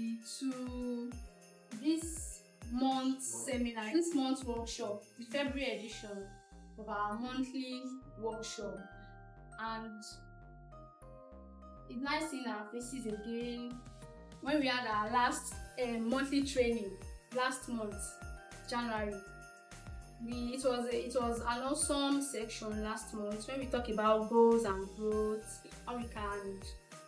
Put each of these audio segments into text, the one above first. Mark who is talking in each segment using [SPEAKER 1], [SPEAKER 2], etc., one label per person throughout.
[SPEAKER 1] everybody to this month's seminar, this month's workshop, the February edition of our monthly workshop. And it's nice seeing our faces again. When we had our last monthly training last month, January, it was an awesome section last month when we talk about goals and growth, how we can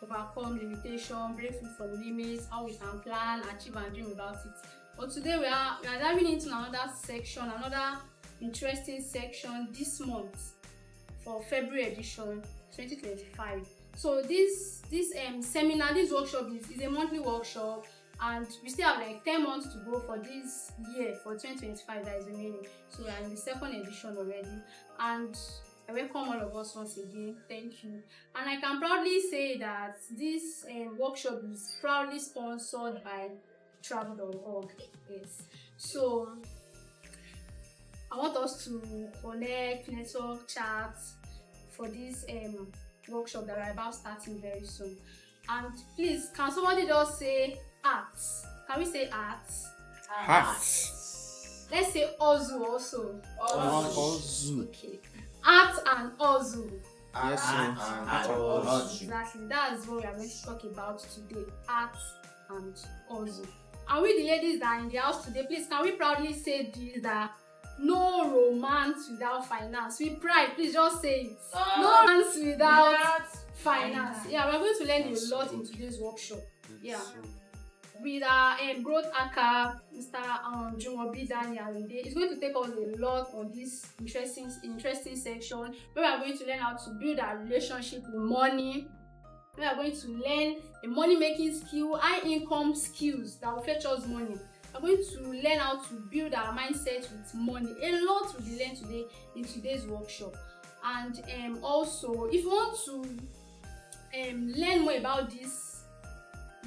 [SPEAKER 1] overcome limitation, break free from limits, how we can plan, achieve and dream about it. But today we are diving into another section, another interesting section this month for February edition 2025. So this seminar, this workshop is a monthly workshop, and we still have like 10 months to go for this year, for 2025 that is remaining. So we are in the second edition already, and I welcome all of us once again. Thank you. And I can proudly say that this workshop is proudly sponsored by Travul.org. Yes. So I want us to connect, network, chat for this workshop that we're about starting very soon. And please, can somebody just say arts? Can we say arts?
[SPEAKER 2] Arts.
[SPEAKER 1] Let's say Ozu also.
[SPEAKER 2] Ozu.
[SPEAKER 1] Okay. Art and Ozu.
[SPEAKER 2] Yes, sir.
[SPEAKER 1] Exactly. That's what we are going to talk about today. Art and Ozu. And we, the ladies that are in the house today, please, can we proudly say this, that no romance without finance? With pride, please just say it. No romance without finance. Yeah, we're going to learn a lot in today's workshop. Yeah. With our growth hacker, Mr. Jumobi Daniel, it's going to take us a lot on this interesting section where we are going to learn how to build our relationship with money. We are going to learn a money-making skill, high income skills that will fetch us money. We're going to learn how to build our mindset with money. A lot will be learned today in today's workshop. And also, if you want to learn more about this,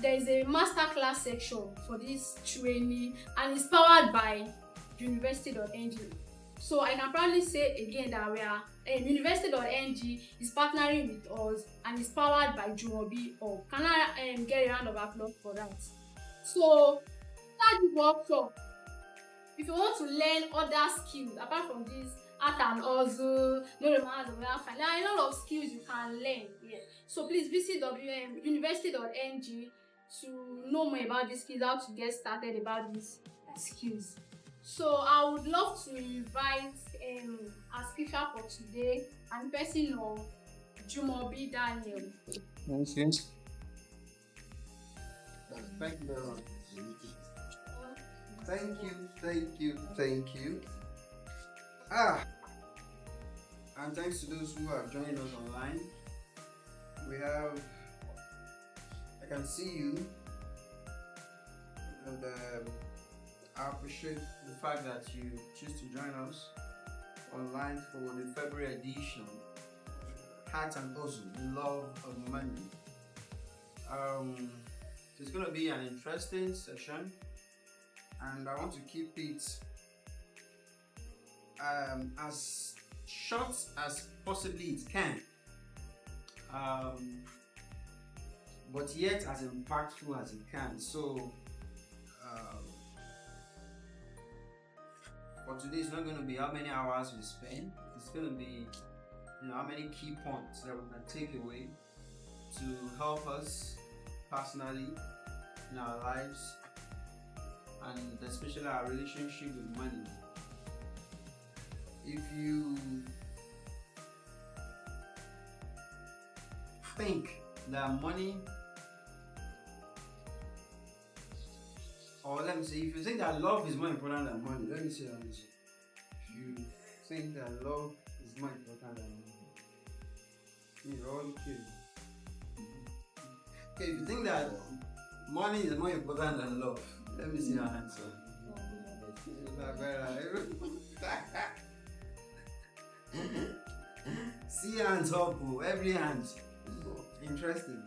[SPEAKER 1] there is a masterclass section for this training, and it's powered by university.ng. So I can proudly say again that we are university.ng is partnering with us, and it's powered by Jumobi.org. Can I get a round of applause for that? So start the workshop. If you want to learn other skills apart from this art and Ozu, no romance without finance, there are a lot of skills you can learn. Yeah. So please visit university.ng to know more about these skills, how to get started about these skills. So I would love to invite our speaker for today, and person of Jumobi Daniel.
[SPEAKER 2] Thank you. Thank you very much.
[SPEAKER 3] Thank you. And thanks to those who have joined us online. I can see you, and I appreciate the fact that you choose to join us online for the February edition, Heart and Ozu, the love of money. It's going to be an interesting session, and I want to keep it as short as possibly it can, but yet as impactful as it can. So for today, it's not going to be how many hours we spend. It's going to be how many key points that we can take away to help us personally in our lives, and especially our relationship with money. If you think that money, or let me say, if you think that love is more important than money, let me say that. If you think that love is more important than money, you're all kidding. Okay, if you think that money is more important than love, let me see your hands. See hands up, every hand. Interesting.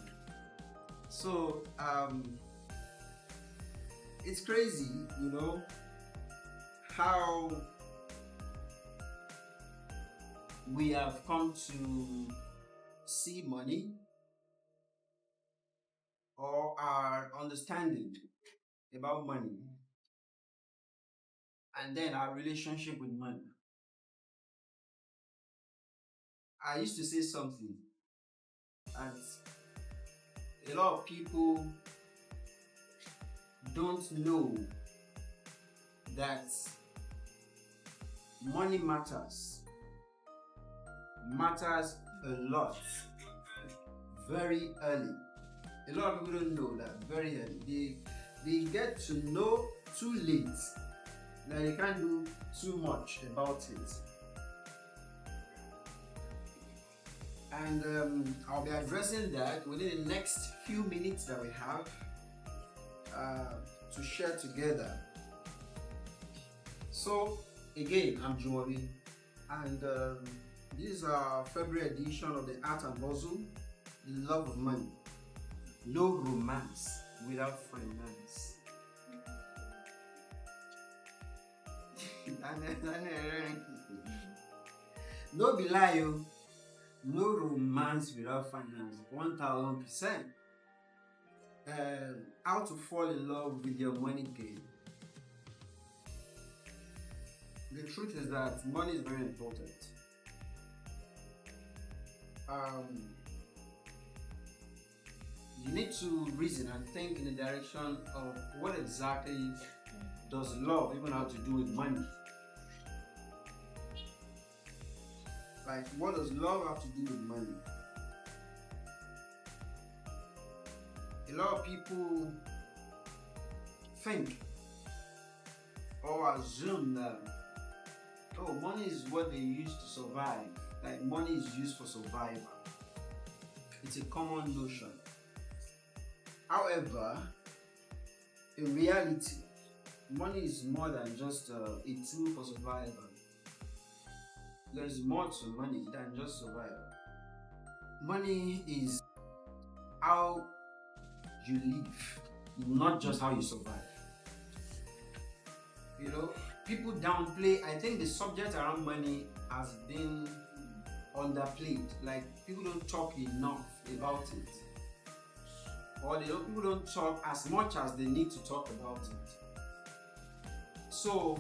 [SPEAKER 3] So it's crazy, how we have come to see money or our understanding about money, and then our relationship with money. I used to say something, and a lot of people don't know that money matters a lot very early. A lot of people don't know that very early. They get to know too late that they can't do too much about it. And I'll be addressing that within the next few minutes that we have to share together. So again, I'm Joey, and this is our February edition of the Art and Hustle, the love of money. No romance without finance. No be lie, yo. No romance without finance. 1000%. How to fall in love with your money game. The truth is that money is very important. You need to reason and think in the direction of what exactly does love even have to do with money. Like, what does love have to do with money? A lot of people think or assume that, oh, money is what they use to survive. Like, money is used for survival. It's a common notion. However, in reality, money is more than just a tool for survival. There is more to money than just survival. Money is how you live, not just how you survive. You know, people downplay. I think the subject around money has been underplayed. Like, people don't talk enough about it, or people don't talk as much as they need to talk about it. So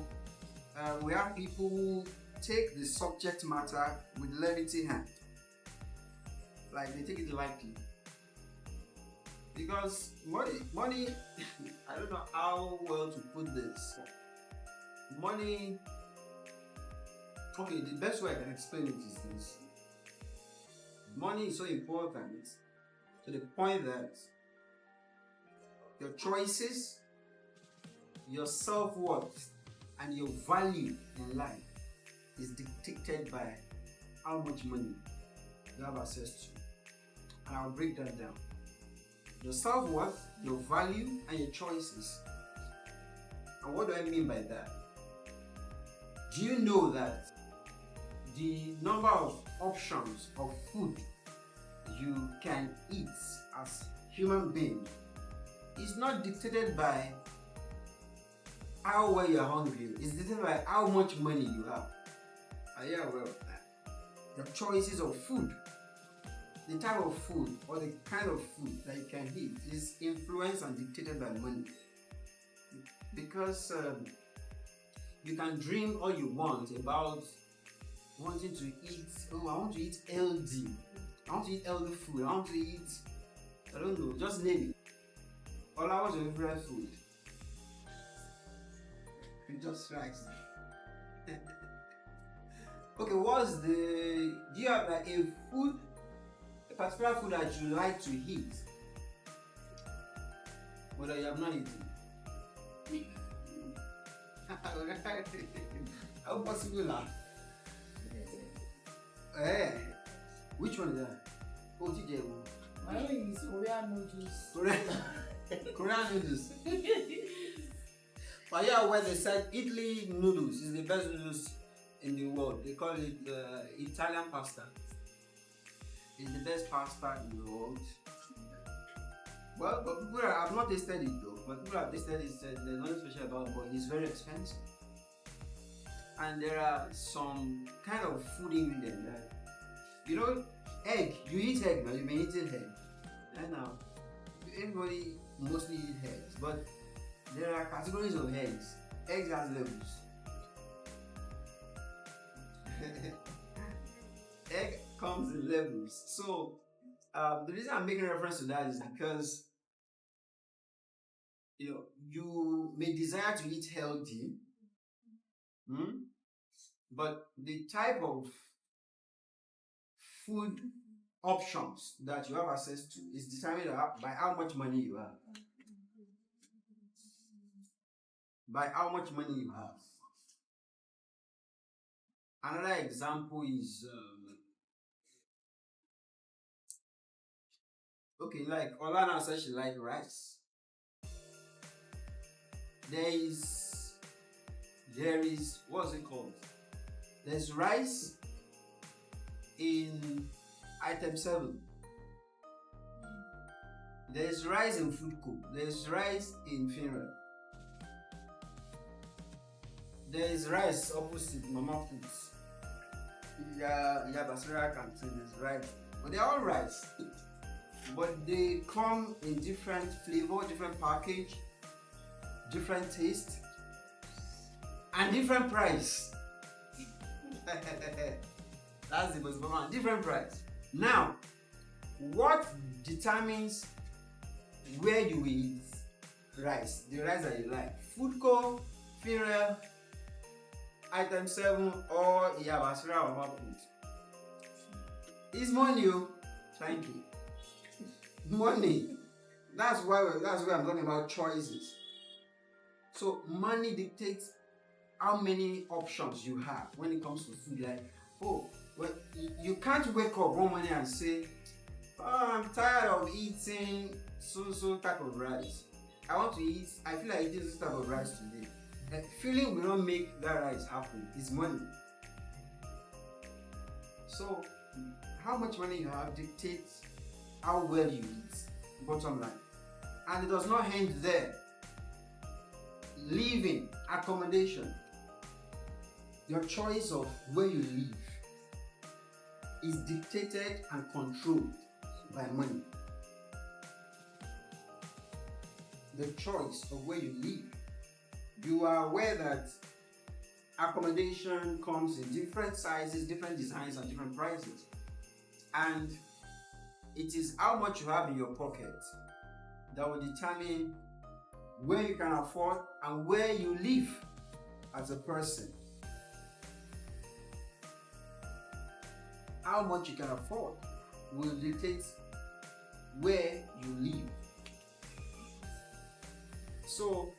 [SPEAKER 3] we have people who take the subject matter with levity hand, like they take it lightly, because money I don't know how well to put this. Money, okay, the best way I can explain it is this: money is so important to the point that your choices, your self-worth, and your value in life is dictated by how much money you have access to. And I'll break that down. Your self-worth, your value, and your choices. And what do I mean by that? Do you know that the number of options of food you can eat as human being is not dictated by how well you're hungry? It's dictated by how much money you have. Are you aware of that? Your choices of food, the type of food or the kind of food that you can eat is influenced and dictated by money. Because you can dream all you want about wanting to eat, oh, I want to eat healthy. I want to eat healthy food. I want to eat, I don't know, just name it. All I want is your favorite food. You just rice. Okay, do you have like a particular food that you like to eat, but that you have not eaten? How possible that? Which one is that? Oh, DJ.
[SPEAKER 4] My own is Korean noodles.
[SPEAKER 3] Korean noodles. But yeah, where they said Italy noodles is the best noodles in the world. They call it Italian pasta. It's the best pasta in the world. Well, but people have not tasted it though. But people have tasted it, said there's nothing special about it, but it's very expensive. And there are some kind of food ingredient that, you know, egg. You eat egg, but you may eat egg. And now, everybody mostly eat eggs, but there are categories of eggs. Eggs has levels. Egg comes in levels. So the reason I'm making reference to that is because you may desire to eat healthy, but the type of food options that you have access to is determined by how much money you have. By how much money you have. Another example is okay, like Olana said she like rice. There is what's it called? There's rice in item 7. There's rice in food co. There's rice in funeral. There's rice opposite Mama Foods. Basura canteen, there's rice. But they're all rice. But they come in different flavor, different package, different taste, and different price. That's the most important. Different price. Now, what determines where you eat rice? The rice that you like. Food co, funeral, item 7, or Basura or Mama Foods. It's money. Thank you. Money. That's why I'm talking about choices. So money dictates how many options you have when it comes to food. Like, you can't wake up one morning and say, I'm tired of eating so type of rice. I feel like eating this type of rice today. The feeling will not make that rice happen. It's money. So how much money you have dictates how well you eat, bottom line. And it does not end there. Living, accommodation, your choice of where you live is dictated and controlled by money. The choice of where you live. You are aware that accommodation comes in different sizes, different designs, and different prices. And it is how much you have in your pocket that will determine where you can afford and where you live as a person. How much you can afford will dictate where you live. So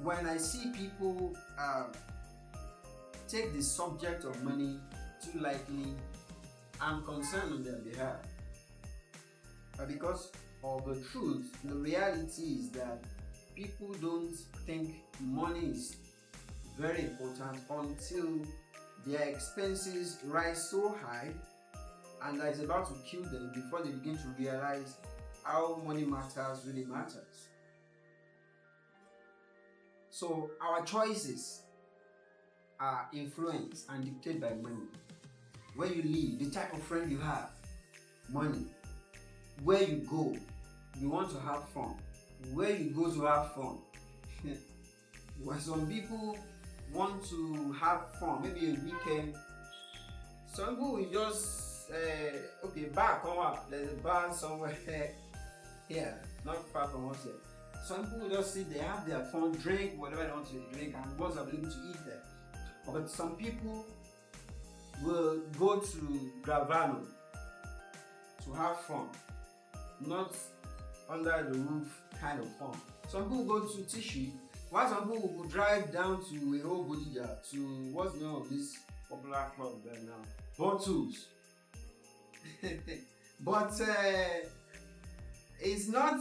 [SPEAKER 3] when I see people take the subject of money too lightly, I'm concerned on their behalf. Because of the truth, the reality is that people don't think money is very important until their expenses rise so high and that is about to kill them before they begin to realize how money really matters. So our choices are influenced and dictated by money. Where you live, the type of friend you have, money. Where you go, you want to have fun. Where you go to have fun. When some people want to have fun, maybe a weekend, some people will just bar come up. There's a bar somewhere here, not far from us here. Some people just sit there, have their fun, drink whatever they want to drink, and what's available to eat there. But some people will go to Gravano to have fun, not under the roof kind of fun. Some people go to Tishi, while some people will drive down to a whole Bodija to what's the name of this popular club there now? Bottles. But it's not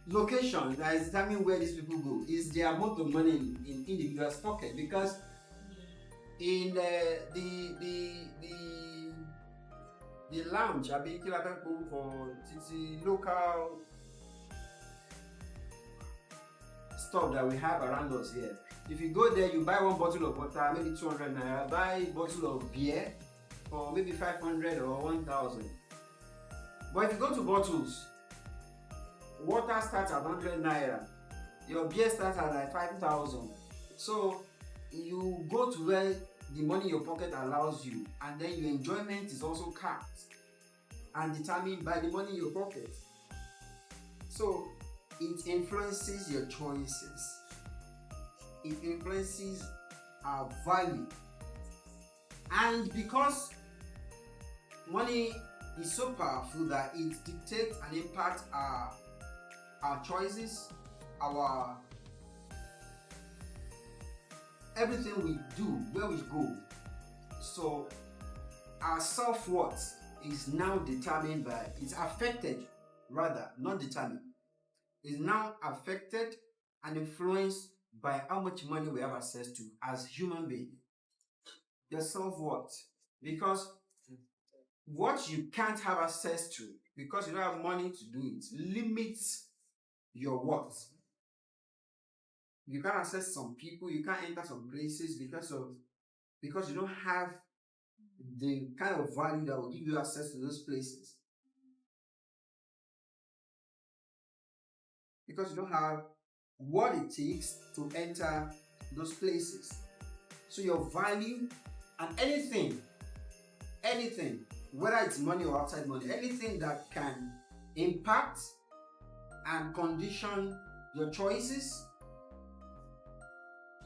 [SPEAKER 3] location that is determining where these people go. It's the amount of money in individual's pocket, because in the lounge, I be for the local stuff that we have around us here. If you go there, you buy one bottle of water, maybe 200 naira, buy a bottle of beer for maybe 500 or 1,000. But if you go to bottles, water starts at 100 naira, your beer starts at like 5,000. So you go to where the money in your pocket allows you, and then your enjoyment is also capped and determined by the money in your pocket. So it influences your choices. It influences our value. And because money is so powerful that it dictates and impacts our choices, our everything we do, where we go. So our self-worth is now determined by, it's affected, rather, not determined, is now affected and influenced by how much money we have access to as human beings. Your self-worth. Because what you can't have access to, because you don't have money to do it, limits your worth. You can't access some people, you can't enter some places because you don't have the kind of value that will give you access to those places. Because you don't have what it takes to enter those places. So your value and anything, whether it's money or outside money, anything that can impact and condition your choices,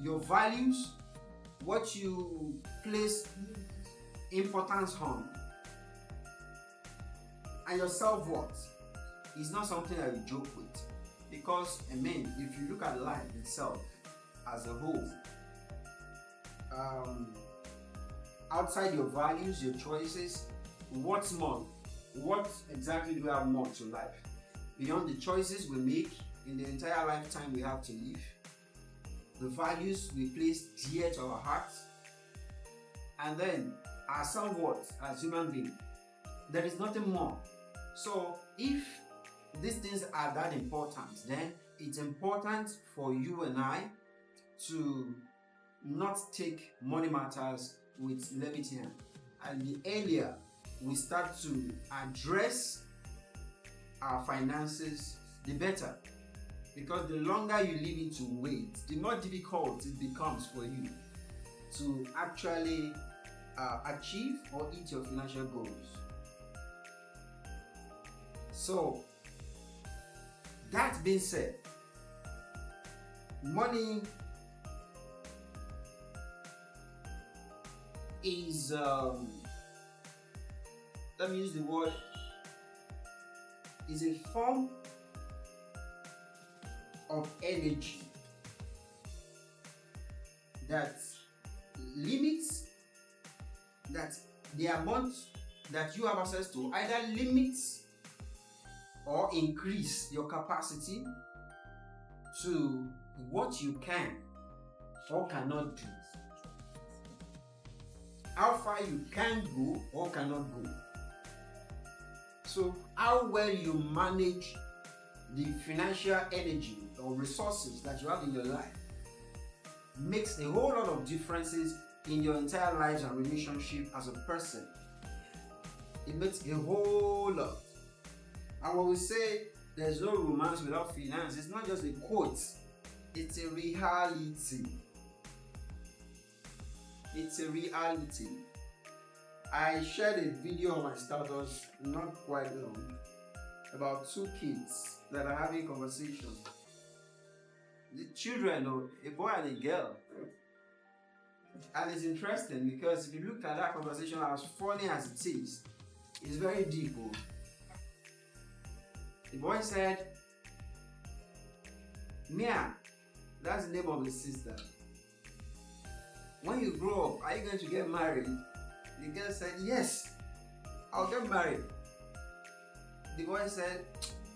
[SPEAKER 3] your values, what you place importance on, and your self-worth is not something that you joke with. Because, I mean, if you look at life itself as a whole, outside your values, your choices, what's more? What exactly do we have more to life? Beyond the choices we make in the entire lifetime we have to live, the values we place dear to our hearts, and then our self-worth as human beings. There is nothing more. So if these things are that important, then it's important for you and I to not take money matters with levity. And the earlier we start to address our finances, the better. Because the longer you leave it to wait, the more difficult it becomes for you to actually achieve or hit your financial goals. So, that being said, money is, let me use the word, is a form of energy that limits, that the amount that you have access to either limits or increase your capacity to what you can or cannot do, how far you can go or cannot go. So how well you manage the financial energy or resources that you have in your life makes a whole lot of differences in your entire life and relationship as a person. It makes a whole lot. And when we say there's no romance without finance, it's not just a quote, it's a reality. It's a reality. I shared a video on my status not quite long about two kids that are having conversation. The children, a boy and a girl. And it's interesting because if you look at that conversation, as funny as it is, it's very deep. The boy said, Mia, that's the name of his sister. When you grow up, are you going to get married? The girl said, yes, I'll get married. The boy said,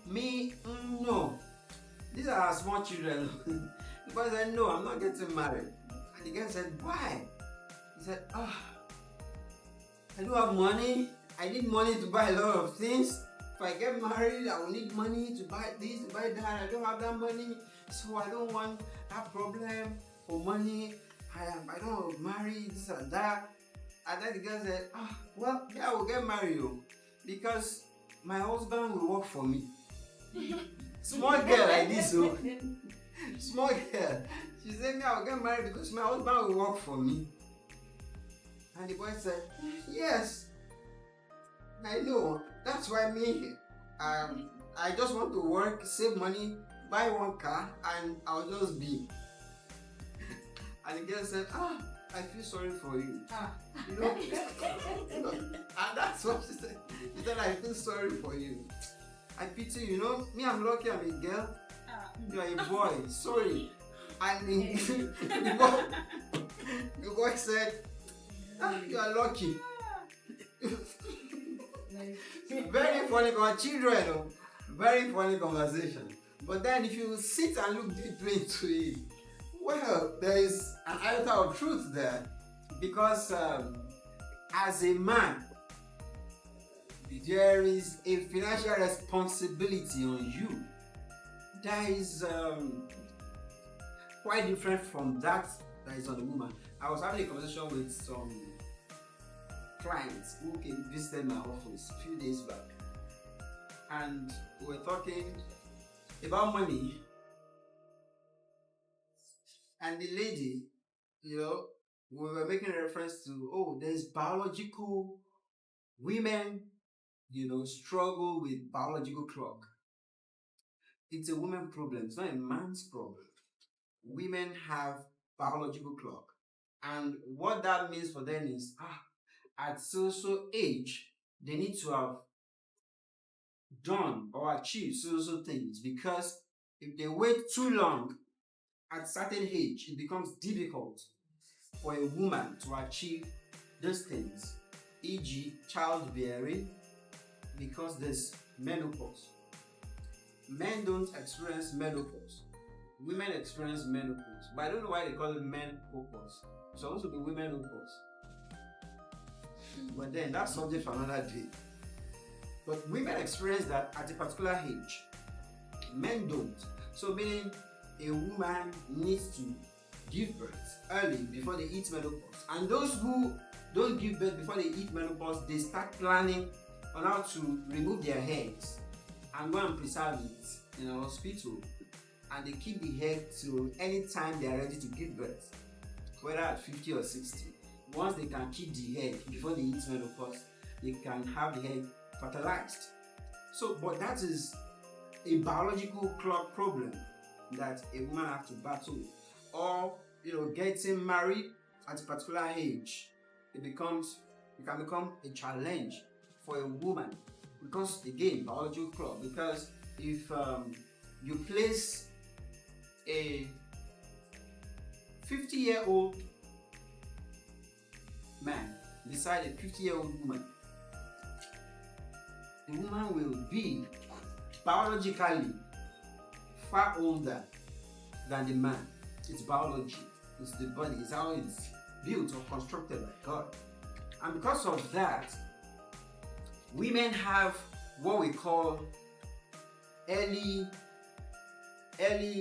[SPEAKER 3] me, no. These are our small children. The boy said, no, I'm not getting married. And the girl said, why? He said, I don't have money. I need money to buy a lot of things. If I get married, I will need money to buy this, to buy that. I don't have that money, so I don't want that problem for money. I don't marry this and that. And then the girl said, well, yeah, I will get married, because my husband will work for me. Small girl like this, so small girl. She said, me, I'll get married because my husband will work for me. And the boy said, yes, I know. That's why me, I just want to work, save money, buy one car, and I'll just be. And the girl said, I feel sorry for you. You know, and that's what she said. She said, I feel sorry for you. I pity you, know, me, I'm lucky I'm a girl. You are a boy, sorry. And the boy said, you are lucky. Very funny children, very funny conversation. But then if you sit and look deeply into it, well, there is an iota of truth there. Because as a man, there is a financial responsibility on you that is quite different from that is on the woman. I was having a conversation with some clients who came visited my office a few days back, and we were talking about money, and the lady, you know, we were making reference to, there's biological women, you know, struggle with biological clock. It's a woman problem, it's not a man's problem. Women have biological clock, and what that means for them is at so age they need to have done or achieved so things, because if they wait too long at certain age, it becomes difficult for a woman to achieve those things, e.g. childbearing, because there's menopause. Men don't experience menopause. Women experience menopause. But I don't know why they call it menopause. It's supposed to be womenopause. But then that's subject for another day. But women experience that at a particular age. Men don't. So meaning a woman needs to give birth early before they hit menopause. And those who don't give birth before they hit menopause, they start planning on how to remove their eggs and go and preserve it in a hospital. And they keep the egg till any time they are ready to give birth, whether at 50 or 60. Once they can keep the egg before they hit menopause, they can have the egg fertilized. So, but that is a biological clock problem that a woman has to battle with. Or, you know, getting married at a particular age, it can become a challenge for a woman, because again, biological clock. Because if you place a 50-year-old man beside a 50-year-old woman, the woman will be biologically far older than the man. It's biology, it's the body, it's how it's built or constructed by God. And because of that, women have what we call early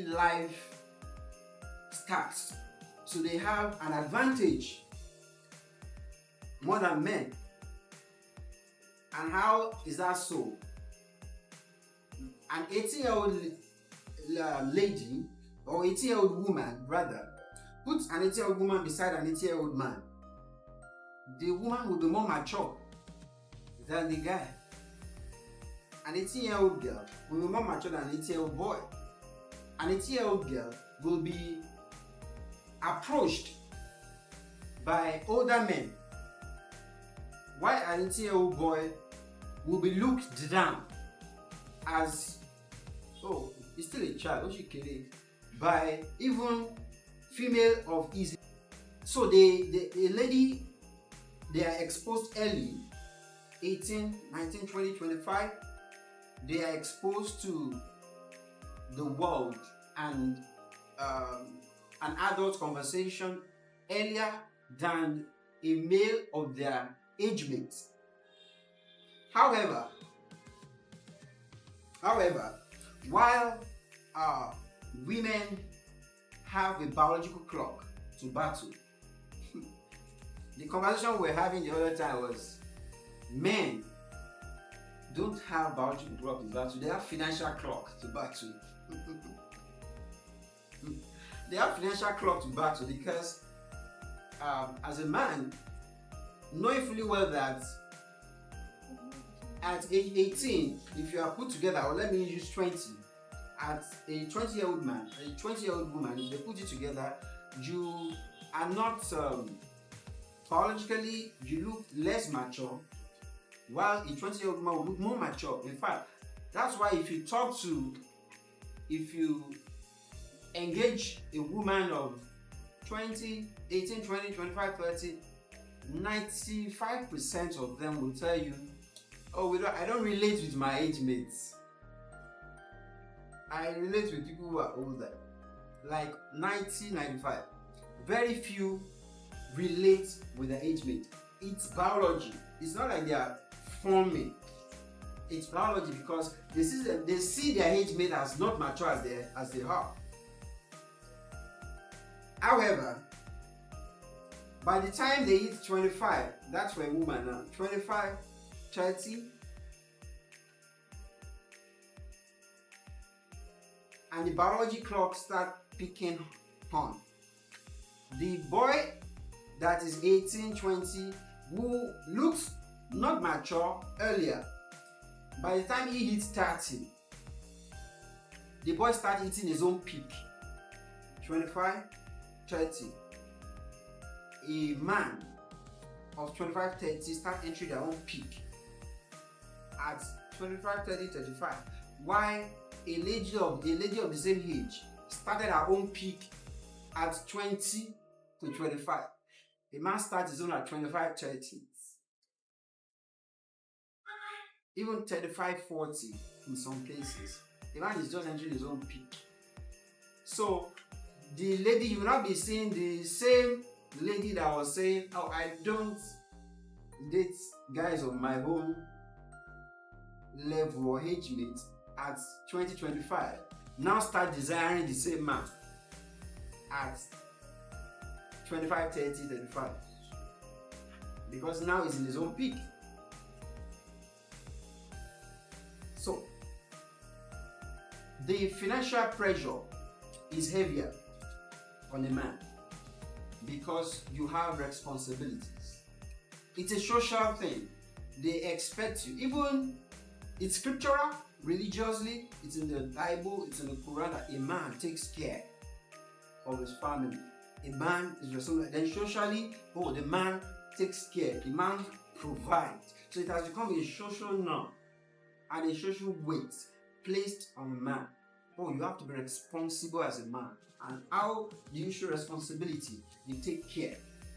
[SPEAKER 3] life starts. So they have an advantage more than men. And how is that so? An 18-year-old lady, or 18-year-old woman rather, put an 18-year-old woman beside an 80-year-old man. The woman will be more mature than the guy. An 18-year-old girl will be more mature than an 80-year-old boy. An 80-year-old girl will be approached by older men, while an 80-year-old boy will be looked down as, he's still a child, what you kidding, by even female of his. So the lady, they are exposed early, 18, 19, 20, 25. They are exposed to the world and an adult conversation earlier than a male of their age mates. However, while women have a biological clock to battle, the conversation we were having the other time was men don't have biological clock to battle, they have financial clock to battle. They have financial clock to battle because as a man, knowing fully well that at age 18, if you are put together, or let me use 20, at a 20-year-old man, a 20-year-old woman, if they put you together, you are not biologically, you look less mature, while a 20-year-old woman will look more mature. In fact, that's why if you engage a woman of 20, 18, 20, 25, 30, 95% of them will tell you, oh, I don't relate with my age mates. I relate with people who are older. Like 90, 95. Very few relate with their age mate. It's biology. It's not like they are forming. It's biology because they see their age mate as not mature as they are. However, by the time they hit 25, that's for a woman now, 25, 30, and the biology clock start picking on. The boy that is 18, 20, who looks not mature earlier, by the time he hits 30, the boy starts hitting his own peak. 25, 30. A man of 25, 30 start entering their own peak at 25, 30, 35. Why a lady of the same age started her own peak at 20 to 25. A man starts his own at 25, 30. Even 35, 40 in some cases. The man is just entering his own peak. So the lady, you will not be seeing the same lady that was saying, oh, I don't date guys of my own level or age mate at 2025. Now start desiring the same man at 25, 30, 35. Because now he's in his own peak. So, the financial pressure is heavier on a man because you have responsibilities. It's a social thing. They expect you. Even it's scriptural, religiously, it's in the Bible, it's in the Quran that a man takes care of his family. A man is responsible. Then socially, oh, the man takes care. The man provides. So it has become a social norm and a social weight placed on a man. Oh, you have to be responsible as a man. And how do you show responsibility? You take care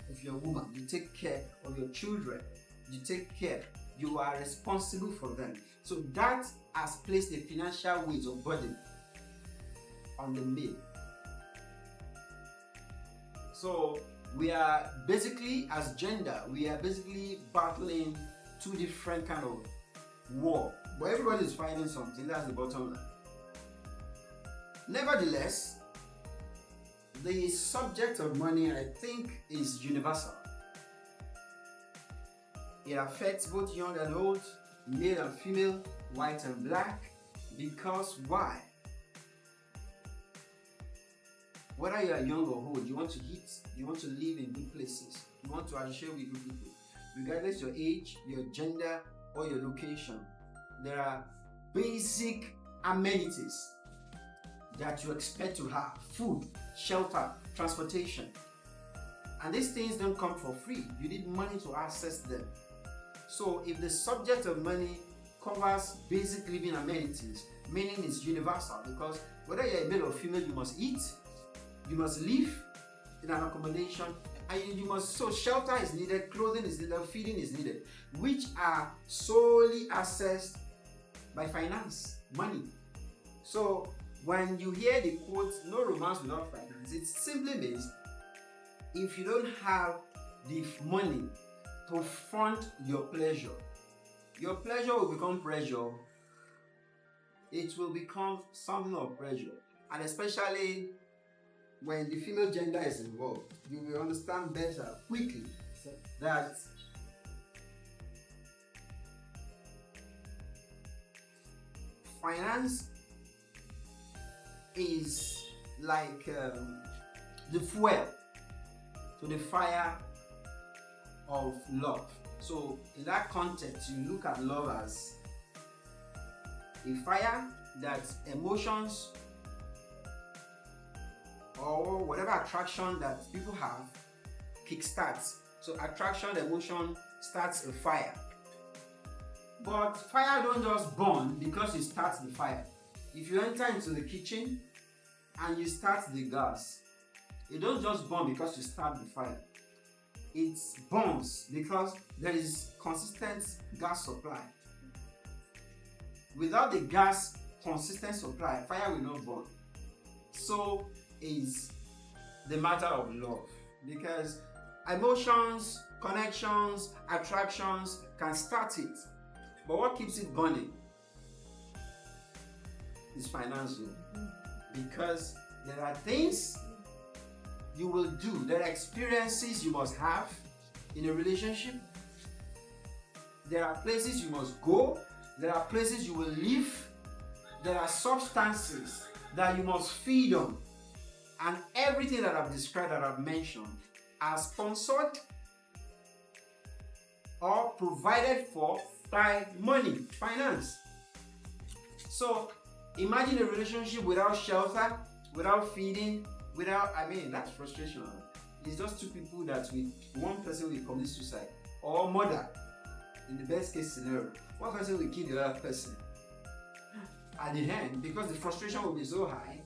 [SPEAKER 3] of your woman. You take care of your children. You take care. You are responsible for them. So that has placed a financial weight or burden on the male. So we are basically, as gender, we are basically battling two different kind of war. But everybody is fighting something. That's the bottom line. Nevertheless, the subject of money, I think, is universal. It affects both young and old, male and female, white and black. Because why? Whether you are young or old, you want to eat, you want to live in good places, you want to associate with good people. Regardless your age, your gender, or your location, there are basic amenities that you expect to have: food, shelter, transportation. And these things don't come for free. You need money to access them. So if the subject of money covers basic living amenities, meaning it's universal, because whether you're a male or female, you must eat, you must live in an accommodation, and you must, so shelter is needed, clothing is needed, feeding is needed, which are solely accessed by finance, money. So when you hear the quote, no romance without finance, it simply means if you don't have the money to fund your pleasure will become pressure. It will become something of pressure. And especially when the female gender is involved, you will understand better quickly that finance is like the fuel to the fire of love. So in that context, you look at love as a fire that emotions or whatever attraction that people have kickstarts. So attraction, emotion starts a fire. But fire don't just burn because you start the fire. If you enter into the kitchen and you start the gas, it don't just burn because you start the fire. It burns because there is consistent gas supply. Without the gas consistent supply, fire will not burn. So is the matter of love, because emotions, connections, attractions can start it, but what keeps it burning is financial. Because there are things you will do, there are experiences you must have in a relationship, there are places you must go, there are places you will live, there are substances that you must feed on, and everything that I've described, that I've mentioned, are sponsored or provided for by money, finance. So imagine a relationship without shelter, without feeding, that's frustration. It's just two people that one person will commit suicide, or murder in the best case scenario. One person will kill the other person. At the end, because the frustration will be so high,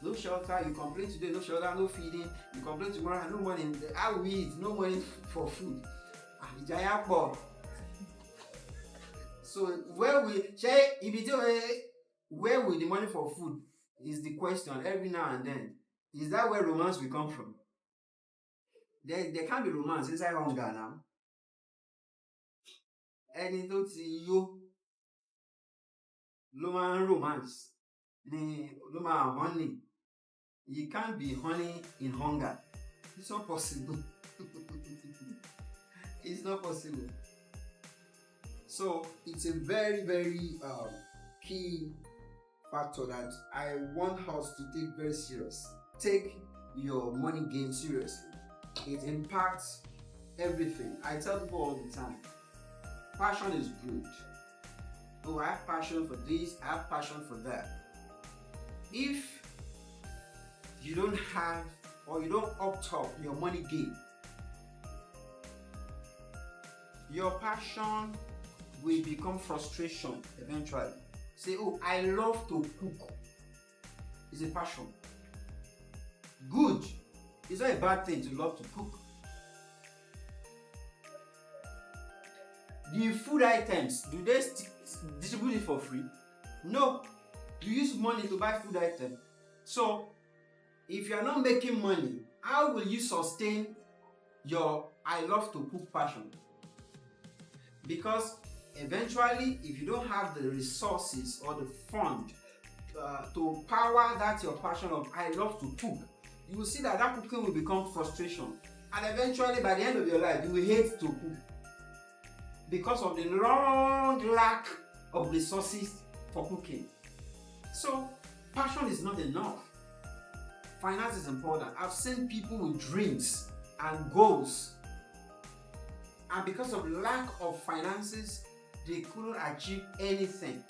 [SPEAKER 3] no shelter, you complain today, no shelter, no feeding, you complain tomorrow, no money, how we eat, no money for food. So where will the money for food is the question every now and then. Is that where romance will come from? There can't be romance inside hunger now. Ẹni tó ti yó ló máa ń romance ni ló máa honey. You can't be honey in hunger. It's not possible. It's not possible. So it's a very, very key factor that I want us to take very serious. Take your money game seriously. It impacts everything. I tell people all the time, passion is good. Oh, I have passion for this, I have passion for that. If you don't have, or you don't up top your money game, your passion will become frustration eventually. Say, oh, I love to cook. It's a passion. Good. It's not a bad thing to love to cook. The food items, do they distribute it for free? No. You use money to buy food items. So, if you are not making money, how will you sustain your I love to cook passion? Because eventually, if you don't have the resources or the fund to power that your passion of I love to cook, you will see that cooking will become frustration. And eventually, by the end of your life, you will hate to cook because of the long lack of resources for cooking. So, passion is not enough. Finance is important. I've seen people with dreams and goals, and because of lack of finances, they couldn't achieve anything.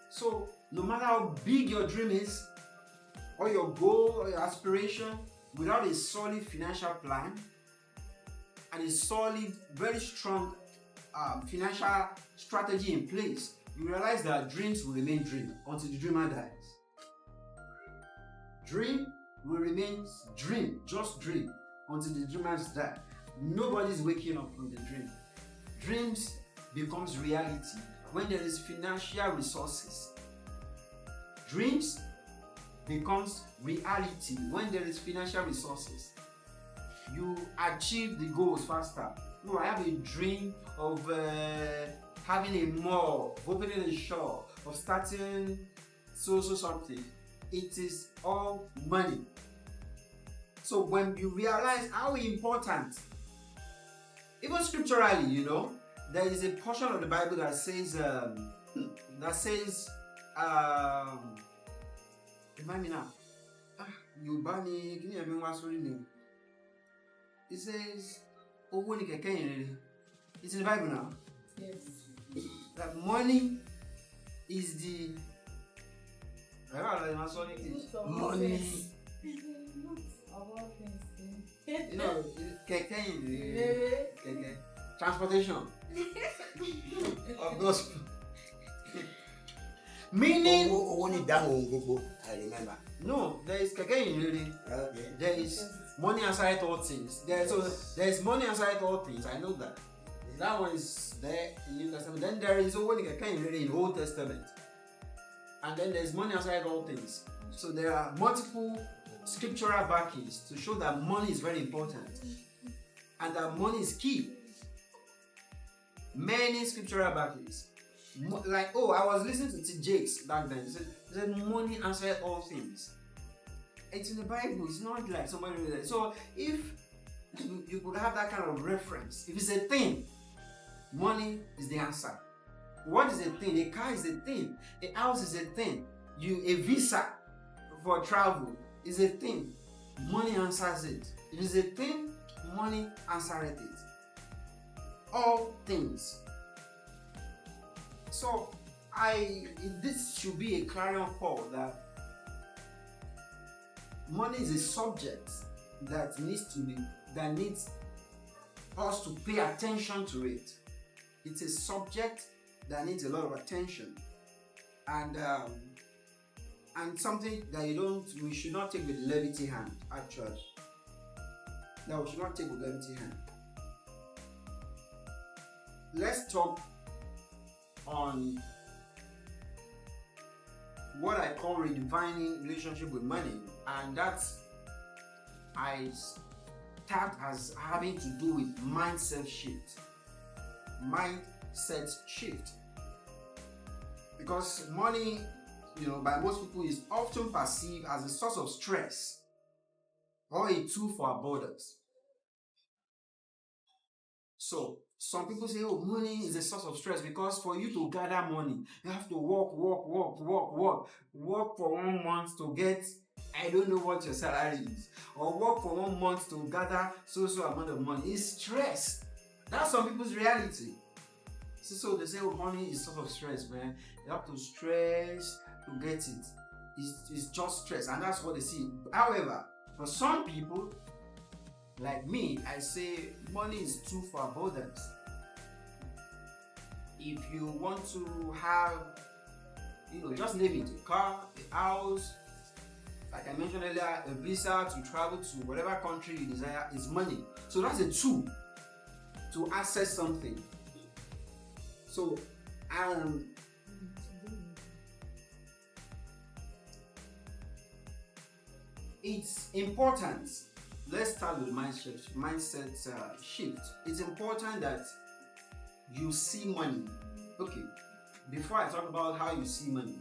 [SPEAKER 3] So, no matter how big your dream is, or your goal, or your aspiration, without a solid financial plan and a solid, very strong financial strategy in place, you realize that dreams will remain dream until the dreamer dies. Dream will remain dream, just dream, until the dreamers die. Nobody's waking up from the dream. Dreams becomes reality when there is financial resources. Dreams becomes reality when there is financial resources. You achieve the goals faster. No, I have a dream of having a mall, of opening a shop, of starting so something. It is all money. So when you realize how important, even scripturally, there is a portion of the Bible that says remind me now. You bani, can you even what's name? It says, "Oh, when you can it's in the Bible now.
[SPEAKER 4] Yes.
[SPEAKER 3] That money is the money.
[SPEAKER 4] About things.
[SPEAKER 3] You know, transportation of those. Meaning,
[SPEAKER 2] I remember.
[SPEAKER 3] no, there is keke in really.
[SPEAKER 2] Okay.
[SPEAKER 3] There is money aside all things. There is money aside all things. I know that. That one is there in New Testament. Then there is only keke in really in Old Testament. And then there is money aside all things. So there are multiple scriptural backings to show that money is very important and that money is key. Many scriptural backings. Like, oh, I was listening to T. Jakes back then. He said money answers all things. It's in the Bible. It's not like somebody wrote it. So if you could have that kind of reference, if it's a thing, money is the answer. What is a thing? A car is a thing. A house is a thing. A visa for travel is a thing. Money answers it. It is a thing. Money answers it. All things. So this should be a clarion call that money is a subject that needs us to pay attention to it. It's a subject that needs a lot of attention, and something that we should not take with levity hand. Actually, that we should not take with levity hand. Let's talk on what I call redefining relationship with money, and that's I start as having to do with mindset shift. Mindset shift. Because money, by most people is often perceived as a source of stress or a tool for abundance. So some people say, oh, money is a source of stress because for you to gather money, you have to work for 1 month to get, I don't know what your salary is, or work for 1 month to gather so amount of money. It's stress. That's some people's reality. So they say, oh, money is sort of stress, man. You have to stress to get it. It's just stress, and that's what they see. However, for some people, like me, I say money is tool for abundance. If you want to have, just name it, a car, a house, like I mentioned earlier, a visa to travel to whatever country you desire, is money. So that's a tool to access something. So, it's important. Let's start with mindset shift. It's important that you see money. Okay, before I talk about how you see money,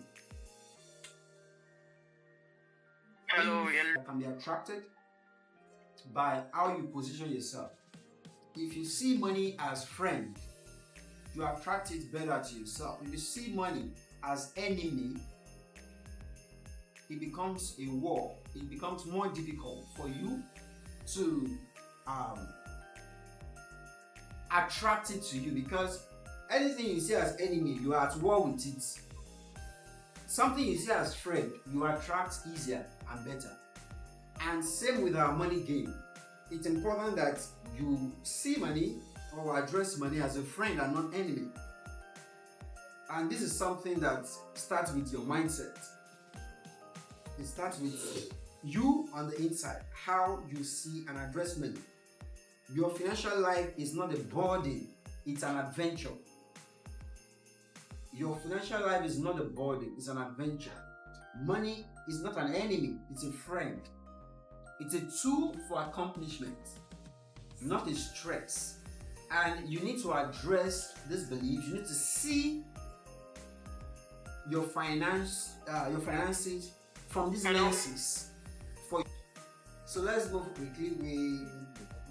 [SPEAKER 3] can be attracted by how you position yourself. If you see money as friend, you attract it better to yourself. If you see money as enemy, it becomes a war. It becomes more difficult for you to attract it to you, because anything you see as enemy, you are at war with it. Something you see as friend, you attract easier and better. And same with our money game. It's important that you see money or address money as a friend and not enemy. And this is something that starts with your mindset. It starts with you on the inside, how you see and address money. Your financial life is not a burden, it's an adventure. Your financial life is not a burden, it's an adventure. Money is not an enemy, it's a friend. It's a tool for accomplishment, not a stress. And you need to address this belief. You need to see your finances from these lenses. So let's move quickly.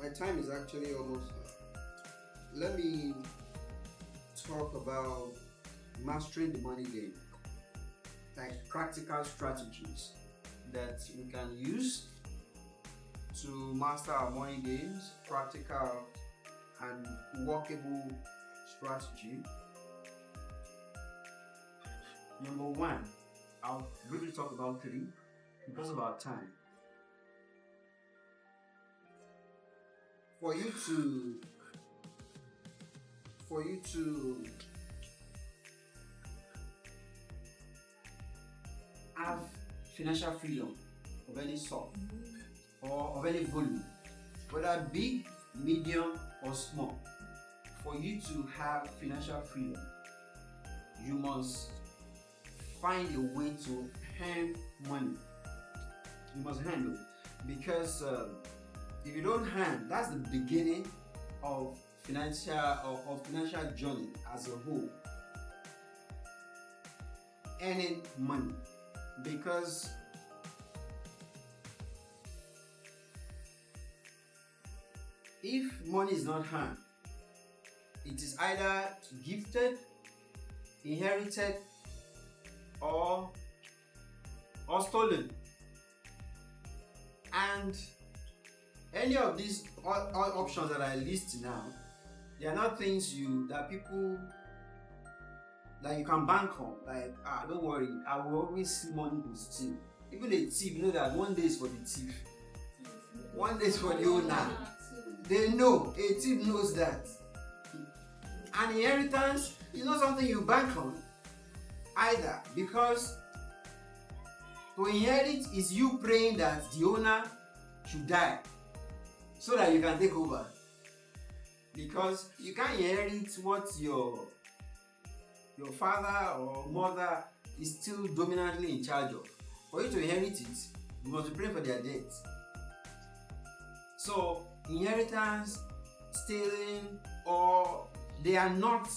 [SPEAKER 3] My time is actually almost up. Let me talk about mastering the money game. like practical strategies that we can use to master our money games, practical and workable strategy. Number one, I'll briefly talk about three because of our time. For you to have financial freedom of any sort or of any volume, whether big, medium, or small, for you to have financial freedom, you must find a way to earn money. You must earn it because if you don't earn, that's the beginning of financial journey as a whole. Earning money, because if money is not earned, it is either gifted, inherited, or stolen. And any of these all options that I list now, they are not things that people that you can bank on. Like, don't worry, I will always see money to steal. Even a thief know that one day is for the thief, one day is for the owner. They know, a thief knows that. An inheritance is not something you bank on either, because to inherit is you praying that the owner should die so that you can take over, because you can't inherit what your father or mother is still dominantly in charge of. For you to inherit it, you must be praying for their death. So inheritance, stealing, or they are not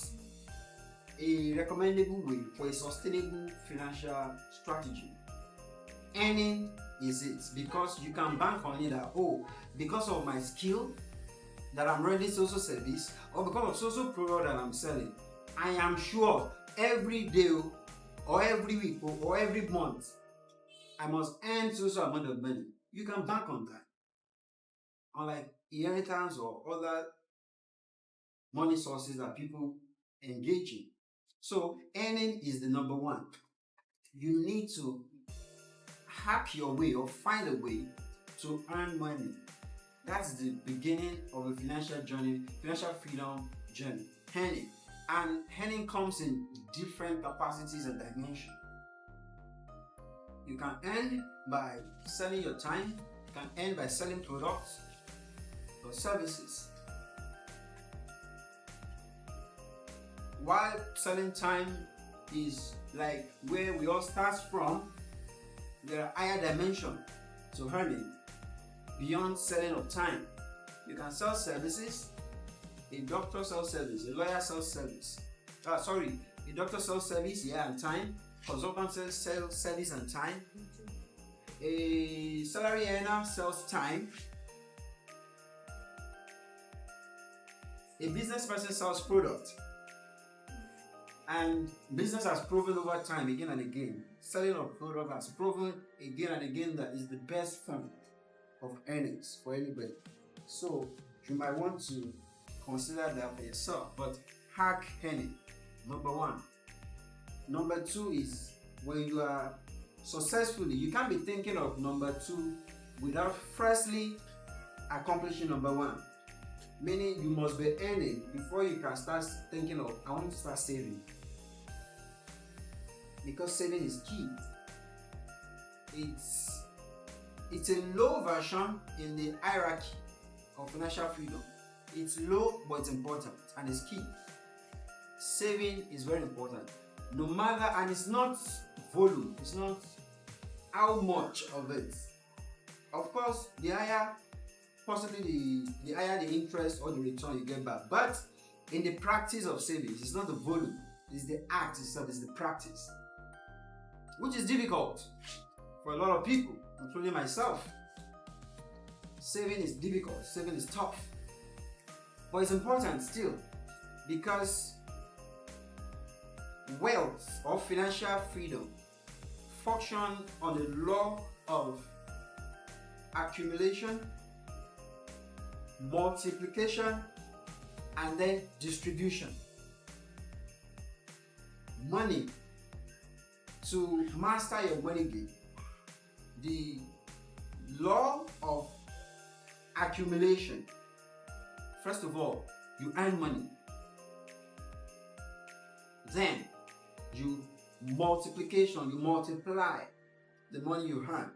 [SPEAKER 3] a recommendable way for a sustainable financial strategy. Earning is it, because you can bank on it that, because of my skill that I'm rendering social service, or because of social product that I'm selling, I am sure every day or every week or every month I must earn social amount of money. You can bank on that. Unlike inheritance or other money sources that people engage in. So earning is the number one. You need to hack your way or find a way to earn money. That's the beginning of a financial journey, financial freedom journey. Earning. And earning comes in different capacities and dimensions. You can earn by selling your time, you can earn by selling products or services. While selling time is like where we all start from, there are higher dimensions to earning beyond selling of time. You can sell services. A doctor sells service, a lawyer sells service. A doctor sells service, and time. Consultant sells service and time. A salary earner sells time. A business person sells product. And business has proven over time again and again, selling of product has proven again and again that is the best form of earnings for anybody. So you might want to consider that for yourself. But hack earning, number one. Number two is when you are successfully, you can't be thinking of number two without firstly accomplishing number one. Meaning you must be earning before you can start thinking of, I want to start saving. Because saving is key. It's a low version in the hierarchy of financial freedom. It's low, but it's important and it's key. Saving is very important. No matter, and it's not volume, it's not how much of it. Of course, the higher, possibly the higher the interest or the return you get back. But in the practice of savings, it's not the volume, it's the act itself, it's the practice. Which is difficult for a lot of people, including myself. Saving is difficult, saving is tough. But it's important still, because wealth or financial freedom function on the law of accumulation, multiplication, and then distribution. Money. To master your money game, the law of accumulation. First of all, you earn money. Then you multiplication, you multiply the money you earn.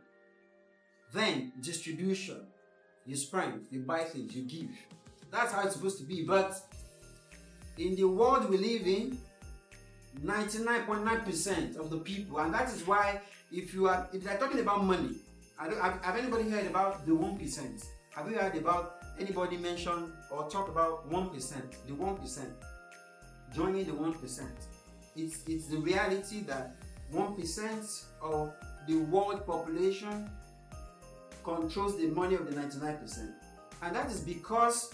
[SPEAKER 3] Then distribution, you spend, you buy things, you give. That's how it's supposed to be. But in the world we live in, 99.9% of the people, and that is why if they're talking about money, have anybody heard about the 1%? Have you heard about anybody mention or talk about 1%? The 1%, joining the 1%. It's the reality that 1% of the world population controls the money of the 99%, and that is because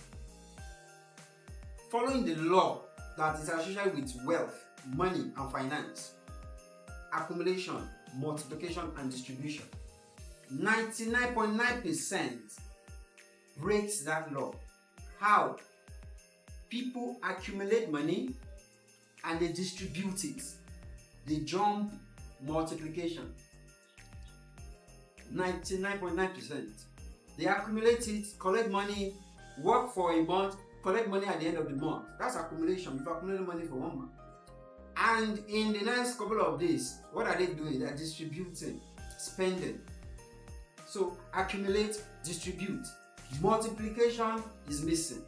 [SPEAKER 3] following the law that is associated with wealth, money, and finance, accumulation, multiplication, and distribution, 99.9% breaks that law. How? People accumulate money and they distribute it. They jump multiplication. 99.9%. They accumulate it, collect money, work for a month, collect money at the end of the month. That's accumulation. You've accumulated money for 1 month. And in the next couple of days, what are they doing? They're distributing, spending. So accumulate, distribute. Multiplication is missing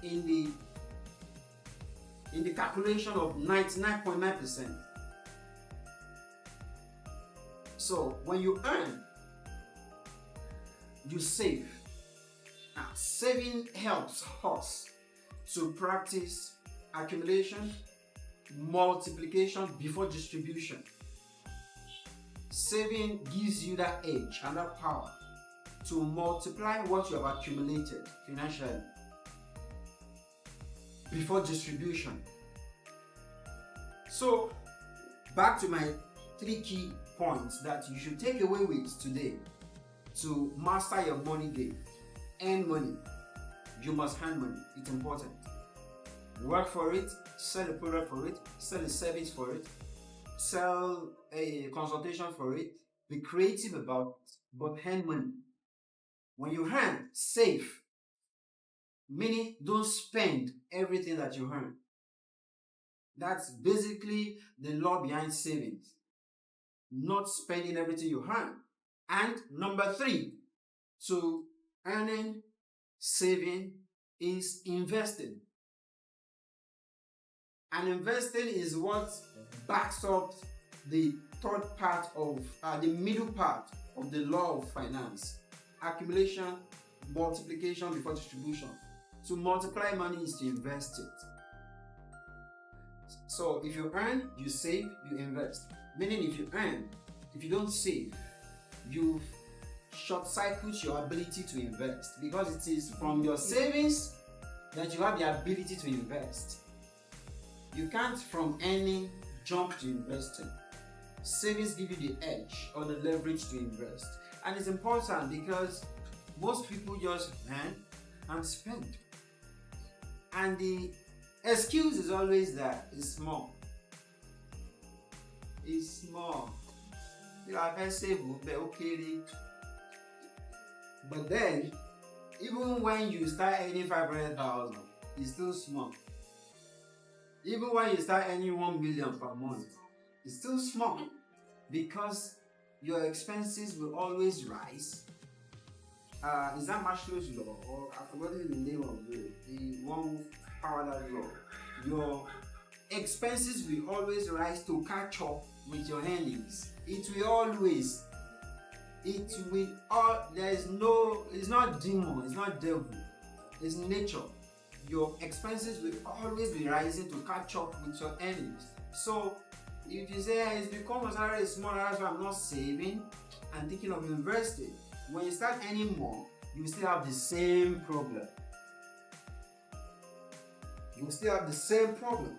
[SPEAKER 3] in the calculation of 99.9%. So when you earn, you save. Now, saving helps us to practice accumulation, multiplication before distribution. Saving gives you that edge and that power to multiply what you have accumulated financially before distribution. So, back to my 3 key points that you should take away with today to master your money game. Earn money. You must earn money. It's important. Work for it, sell a product for it, sell a service for it, sell a consultation for it. Be creative about it, but earn money. When you earn, save. Meaning, don't spend everything that you earn. That's basically the law behind savings. Not spending everything you earn. And number 3, to earning, saving is investing. And investing is what backs up the third part of the middle part of the law of finance. Accumulation, multiplication before distribution. To multiply money is to invest it. So if you earn, you save, you invest. Meaning if you earn, if you don't save, you short-circuit your ability to invest, because it is from your savings that you have the ability to invest. You can't from earning jump to investing. Savings give you the edge or the leverage to invest. And it's important because most people just earn and spend. And the excuse is always that it's small. It's small. You have a save, but okay. But then, even when you start earning 500,000, it's still small. Even when you start earning 1 million per month, it's still small, because your expenses will always rise. Is that Maslow's law, or I've forgotten the name of the one who powered that law? Your expenses will always rise to catch up with your earnings. It will always. It's not demon, it's not devil, it's nature. Your expenses will always be rising to catch up with your earnings. So if you say it's become salary smaller, that's why I'm not saving and thinking of investing, when you start earning more, you still have the same problem. You still have the same problem.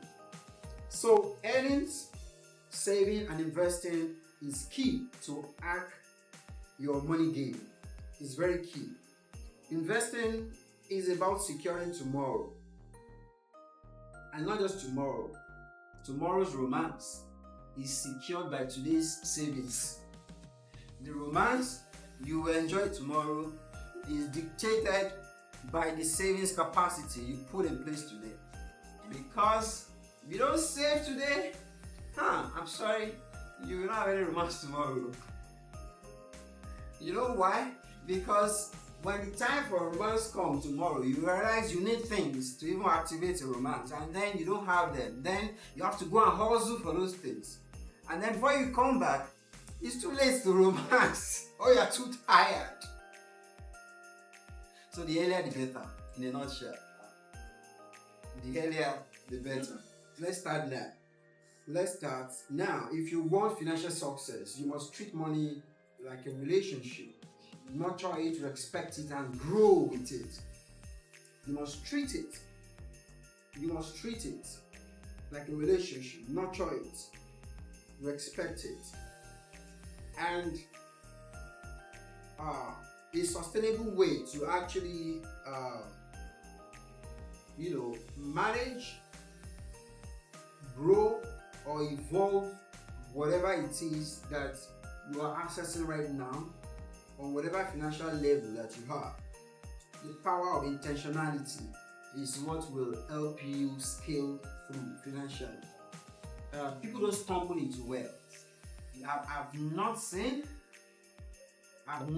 [SPEAKER 3] So earnings, saving, and investing is key to hack your money game. It's very key. Investing is about securing tomorrow. And not just tomorrow. Tomorrow's romance is secured by today's savings. The romance you will enjoy tomorrow is dictated by the savings capacity you put in place today. Because if you don't save today, I'm sorry, you will not have any romance tomorrow. You know why? Because when the time for romance comes tomorrow, you realize you need things to even activate a romance, and then you don't have them. Then you have to go and hustle for those things. And then before you come back, it's too late to romance, or you're too tired. So the earlier the better, in a nutshell. The earlier the better. Let's start now. Let's start now. If you want financial success, you must treat money like a relationship. Nurture it, respect it, and grow with it. You must treat it. You must treat it like a relationship. Nurture it, respect it, and a sustainable way to actually, manage, grow, or evolve whatever it is that you are accessing right now, on whatever financial level that you have. The power of intentionality is what will help you scale through financially. People don't stumble into wealth. I've not seen. Don't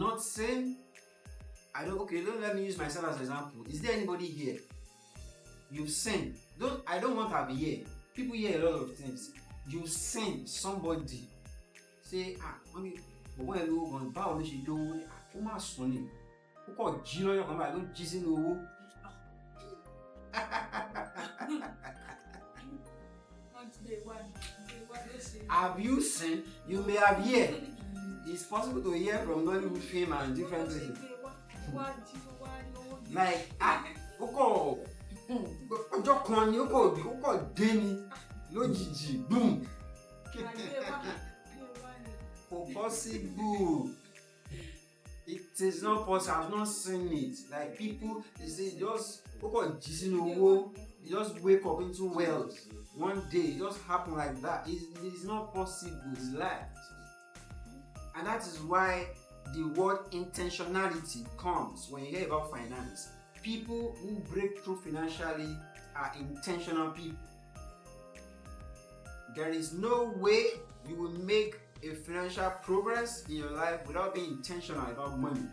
[SPEAKER 3] let me use myself as an example. Is there anybody here? You've seen. I don't want to have here. People hear a lot of things. You've seen somebody say, when you go on báwo ló ṣe dówó ó má sùn ni ó kọ̀ jí lọ́yọ̀ kan báyìí ló jí sínú owó. Have you seen? You may have heard. It's possible to hear from Nollywood fame and different things. Like ó kọ̀ ọjọ́ kan ni ó kọ̀ dé ni lójijì boom. Possible. It is not possible. I've not seen it. Like people, they say just wake up into wealth one day. It just happen like that. It's not possible. It's life. And that is why the word intentionality comes when you hear about finance. People who break through financially are intentional people. There is no way you will make a financial progress in your life without being intentional about money.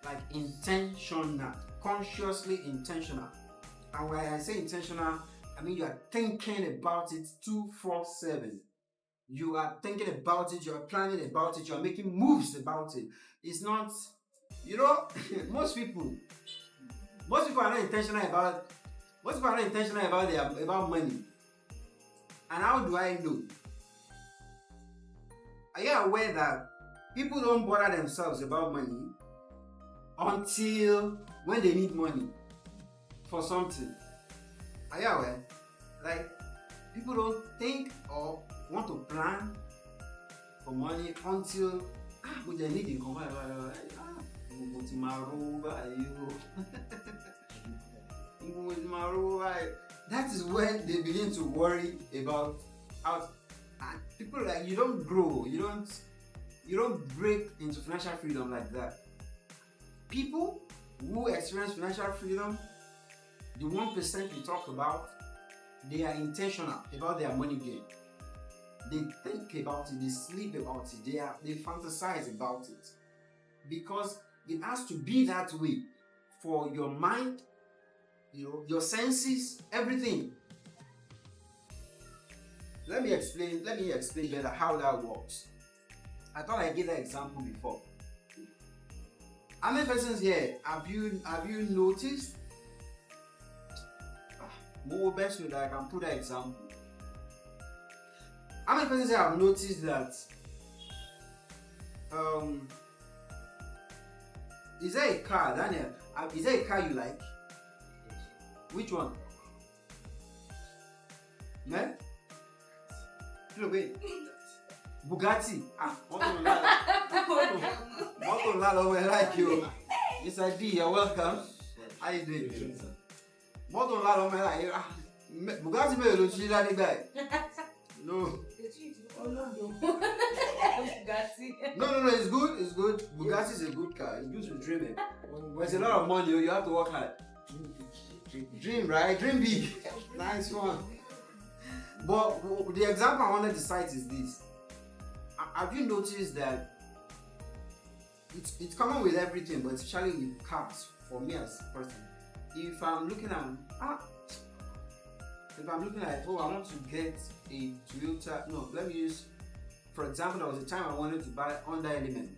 [SPEAKER 3] Like intentional, consciously intentional. And when I say intentional, I mean you are thinking about it 24/7. You are thinking about it, you are planning about it, you are making moves about it. It's not, most people are not intentional about about money. And how do I know? Are you aware that people don't bother themselves about money until when they need money for something? Are you aware? Like, people don't think or want to plan for money until they need income. That is when they begin to worry about how. And people are like, you don't grow, you don't break into financial freedom like that. People who experience financial freedom, the 1% we talk about, they are intentional about their money game. They think about it, they sleep about it, they fantasize about it. Because it has to be that way for your mind, your senses, everything. Let me explain better how that works. I thought I gave that example before. How many persons here have you noticed? More best way that I can put that example. How many persons here have noticed that is there a car, Daniel? Is there a car you like? Which one? Man? Look, wait. Bugatti. Mọ́tò ńlá lọ́wọ́ ẹ like you. Mr. D, you're welcome. How you doing? Mọ́tò ńlá lọ́wọ́ ẹ like Bugatti mélòó ló ti lá nígbà yìí? No. No, it's good. It's good. Bugatti is a good car. It's good to dream it. There's a lot of money. You have to work hard. Dream, right? Dream big. Nice one. But the example I wanted to cite is this. Have you noticed that it's common with everything, but especially with cars, for me as a person. If I'm looking at oh, I want to get a Toyota. No, let me use, for example, there was a time I wanted to buy Honda Element.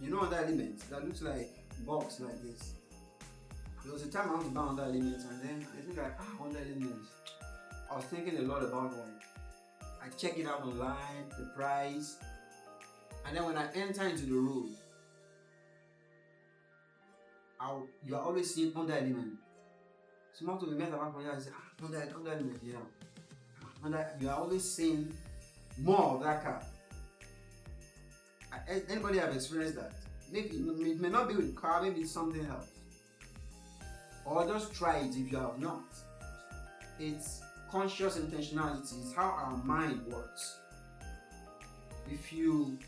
[SPEAKER 3] You know Honda Element that looks like box like this. There was a time I wanted to buy Honda Element, and then I think Honda Element. I was thinking a lot about I check it out online, the price, and then when I enter into the road, you are always seeing Honda Element. Small to be met about I say, Honda Element, yeah. You are always seeing more of that car. Anybody have experienced that? Maybe it may not be with car, maybe it's something else. Or just try it if you have not. It's conscious intentionality. It's how our mind works. If you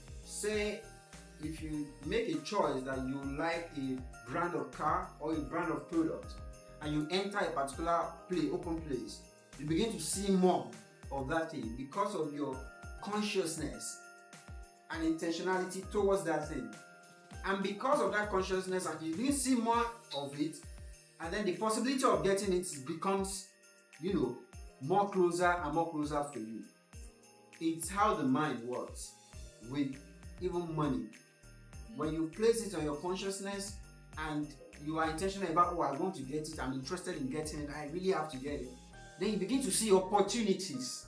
[SPEAKER 3] make a choice that you like a brand of car or a brand of product, and you enter a particular open place, you begin to see more of that thing because of your consciousness and intentionality towards that thing. And because of that consciousness, and you begin to see more of it, and then the possibility of getting it becomes, more closer and more closer for you. It's how the mind works with even money. When you place it on your consciousness and you are intentional about, I want to get it, I'm interested in getting it, I really have to get it, then you begin to see opportunities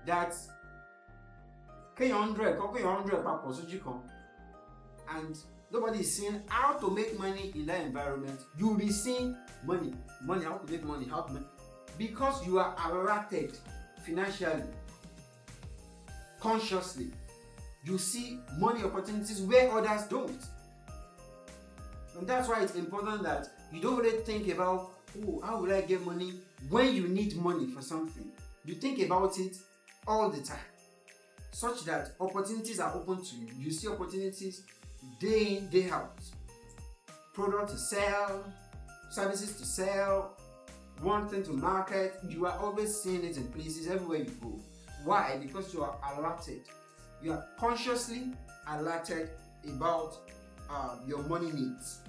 [SPEAKER 3] that and nobody is seeing how to make money in that environment. You'll be seeing money, how to make money, because you are alerted financially, consciously. You see money opportunities where others don't. And that's why it's important that you don't really think about, how will I get money when you need money for something. You think about it all the time, such that opportunities are open to you. You see opportunities day in, day out. Product to sell, services to sell, one thing to market. You are always seeing it in places everywhere you go. Why? Because you are alerted. You are consciously alerted about your money needs.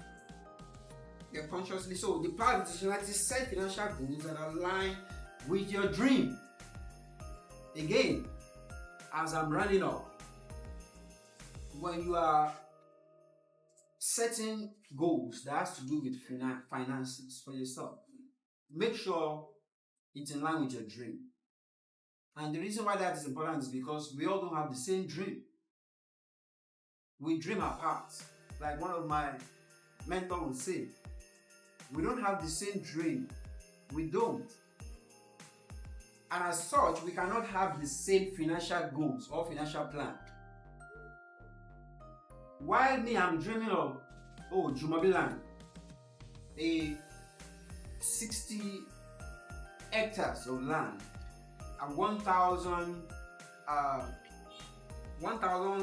[SPEAKER 3] You're consciously. So the power of intentionality, set financial goals that align with your dream. Again, as I'm running up, when you are setting goals that has to do with finances for yourself, make sure it's in line with your dream. And the reason why that is important is because we all don't have the same dream. We dream apart. Like one of my mentors would say, we don't have the same dream. We don't. And as such, we cannot have the same financial goals or financial plan. While me, I'm dreaming of, Jumabiland, a 60 hectares of land and 1,000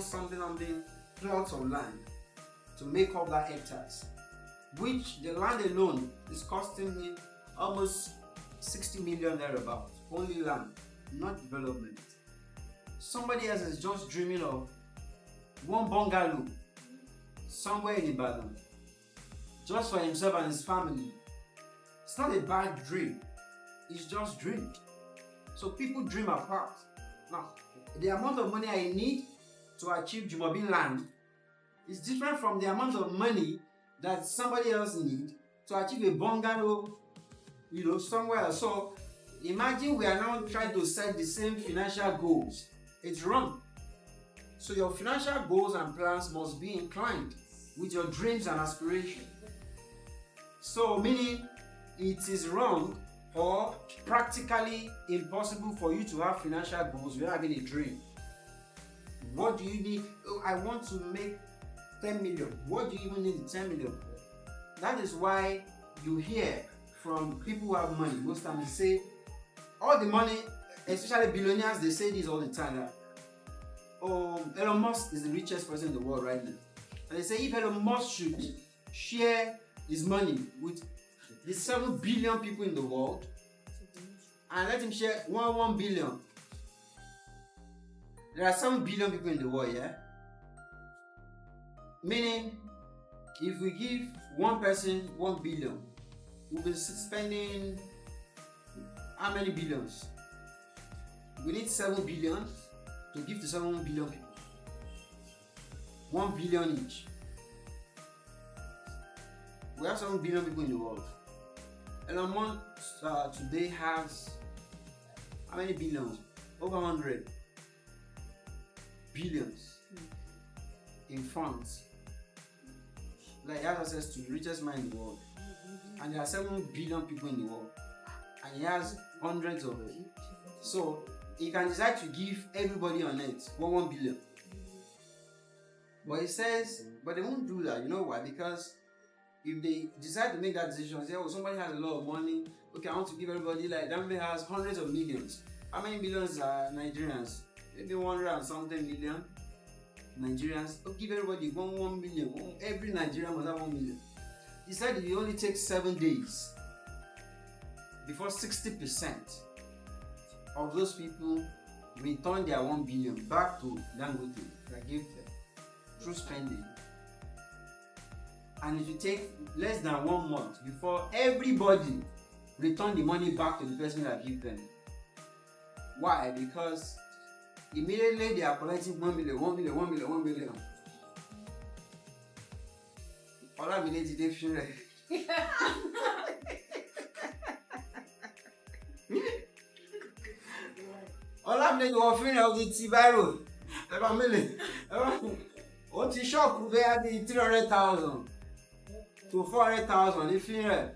[SPEAKER 3] something plots of land to make up that hectares, which the land alone is costing me almost 60 million thereabouts. Only land, not development. Somebody else is just dreaming of one bungalow somewhere in Ibadan, just for himself and his family. It's not a bad dream, it's just dream. So people dream apart. Now, the amount of money I need to achieve Jumobi land is different from the amount of money that somebody else needs to achieve a bungalow, somewhere else. So imagine we are now trying to set the same financial goals. It's wrong. So your financial goals and plans must be inclined with your dreams and aspirations. So meaning it is wrong or practically impossible for you to have financial goals without having a dream. What do you need? Oh, I want to make 10 million. What do you even need 10 million for? That is why you hear from people who have money. Most times they say, all the money, especially billionaires, they say this all the time. That, oh, Elon Musk is the richest person in the world right now. And they say if Elon Musk should share his money with the 7 billion people in the world and let him share 1 billion. There are 7 billion people in the world, yeah? Meaning, if we give one person 1 billion, we'll be spending how many billions? We need 7 billion to give to 7 billion people. 1 billion each. We have 7 billion people in the world. Elon Musk today has how many billions? Over 100 billions in funds. Like he has access to the richest man in the world. And there are 7 billion people in the world. And he has hundreds of them. So he can decide to give everybody on earth 1 billion. But he says, but they won't do that. You know why? Because if they decide to make that decision, say, oh, somebody has a lot of money, okay, I want to give everybody, like, that man has hundreds of millions. How many millions are Nigerians? Maybe 100 and something million Nigerians. Oh, give everybody 1 million. Every Nigerian must have 1 million. He said it only takes 7 days before 60% of those people return their 1 billion back to Dangote that gave them through spending. And it will take less than 1 month before everybody return the money back to the person that gave them. Why? Because immediately they are collecting 1 million, 1 million, 1 million, 1 million. All I need to feel like all I'm need to offer of the T-Biro. Every million. What is shop could be at the 300,000 to 400,000 if you know.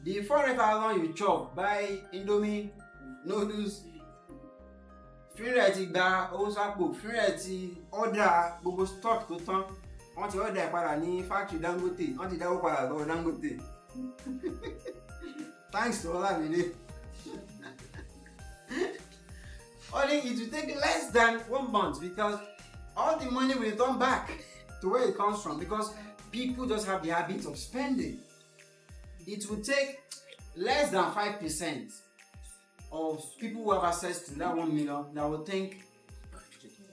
[SPEAKER 3] The 400,000 you chop buy Indomie, noodles, free ti gba owó sápò, free ti order gbogbo stock tó tán. Wọ́n ti order padà ní factory Dangote, wọ́n ti dáwó padà lọ́wọ́ Dangote. Thanks to Olamide. Only it will take less than 1 month because all the money will return back to where it comes from because people just have the habit of spending. It will take less than 5% of people who have access to that 1 million that will think,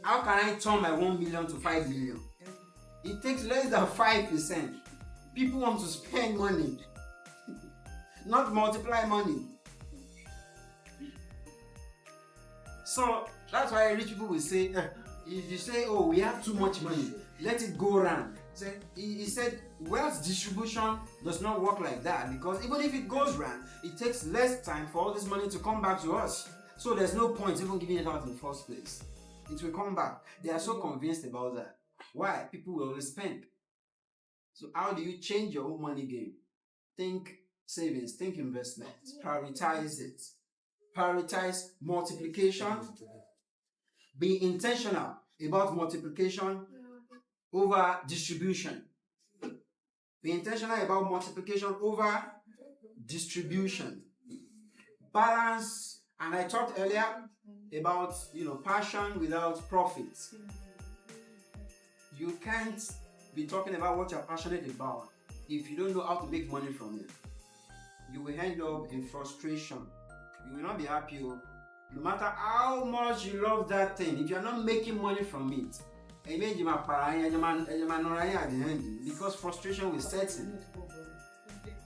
[SPEAKER 3] how can I turn my 1 million to 5 million? It takes less than 5%. People want to spend money, not multiply money. So that's why rich people will say, if you say, oh, we have too much money, let it go around. So he said, wealth distribution does not work like that because even if it goes round, it takes less time for all this money to come back to us. So there's no point even giving it out in the first place. It will come back. They are so convinced about that. Why? People will always spend. So how do you change your own money game? Think savings, think investment, prioritize it. Prioritize multiplication. Be intentional about multiplication over distribution. Be intentional about multiplication over distribution. Balance, and I talked earlier about passion without profit. You can't be talking about what you're passionate about if you don't know how to make money from it. You will end up in frustration. You will not be happy. No matter how much you love that thing, if you're not making money from it, because frustration will set in.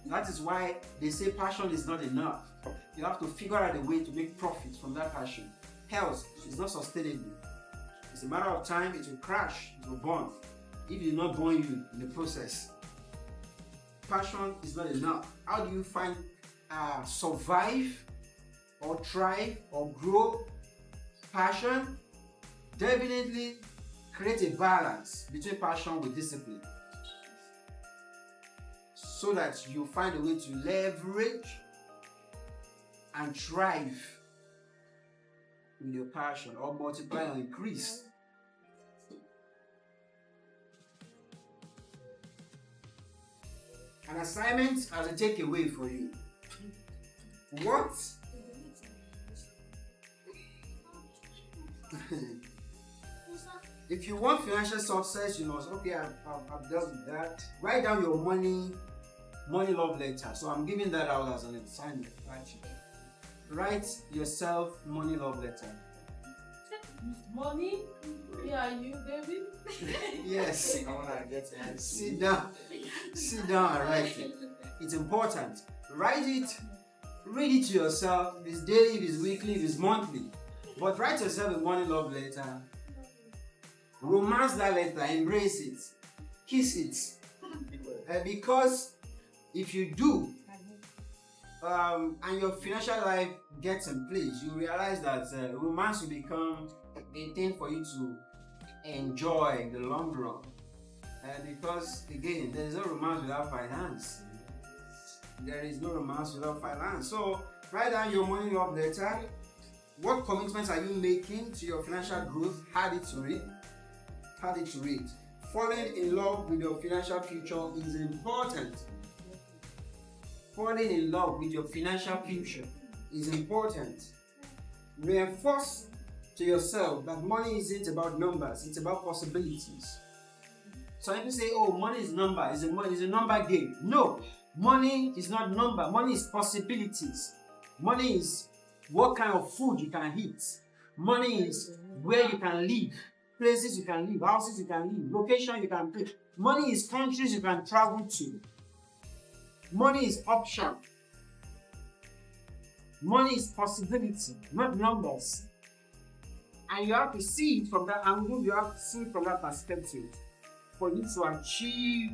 [SPEAKER 3] That is why they say passion is not enough. You have to figure out a way to make profit from that passion. Else, it's not sustainable. It's a matter of time, it will crash, it will burn. If it will not burn you in the process. Passion is not enough. How do you find survive or thrive or grow passion? Definitely create a balance between passion with discipline so that you find a way to leverage and thrive with your passion or multiply or increase. An assignment as a takeaway for you. What? If you want financial success, you must, okay, I've done that. Write down your money love letter. So I'm giving that out as an assignment. Write yourself money love letter.
[SPEAKER 4] Money? Where are you, baby?
[SPEAKER 3] Yes.
[SPEAKER 2] I wanna get it.
[SPEAKER 3] Sit down and write it. It's important. Write it, read it to yourself. If it's daily, if it's weekly, if it's monthly. But write yourself a money love letter. Romance that letter, embrace it, kiss it. Because if you do, and your financial life gets in place, you realize that romance will become a thing for you to enjoy in the long run. Because again, there is no romance without finance. There is no romance without finance. So write down your money love letter. What commitments are you making to your financial growth? Add it to it. Add it to it. Falling in love with your financial future is important. Falling in love with your financial future is important. Reinforce to yourself that money isn't about numbers, it's about possibilities. Some people say, oh, money is number, it's a number game. No, money is not number, money is possibilities. Money is what kind of food you can eat. Money is where you can live, places you can live, houses you can live, location you can pick. Money is countries you can travel to. Money is option. Money is possibility, not numbers. And you have to see it from that angle, you have to see it from that perspective for you to achieve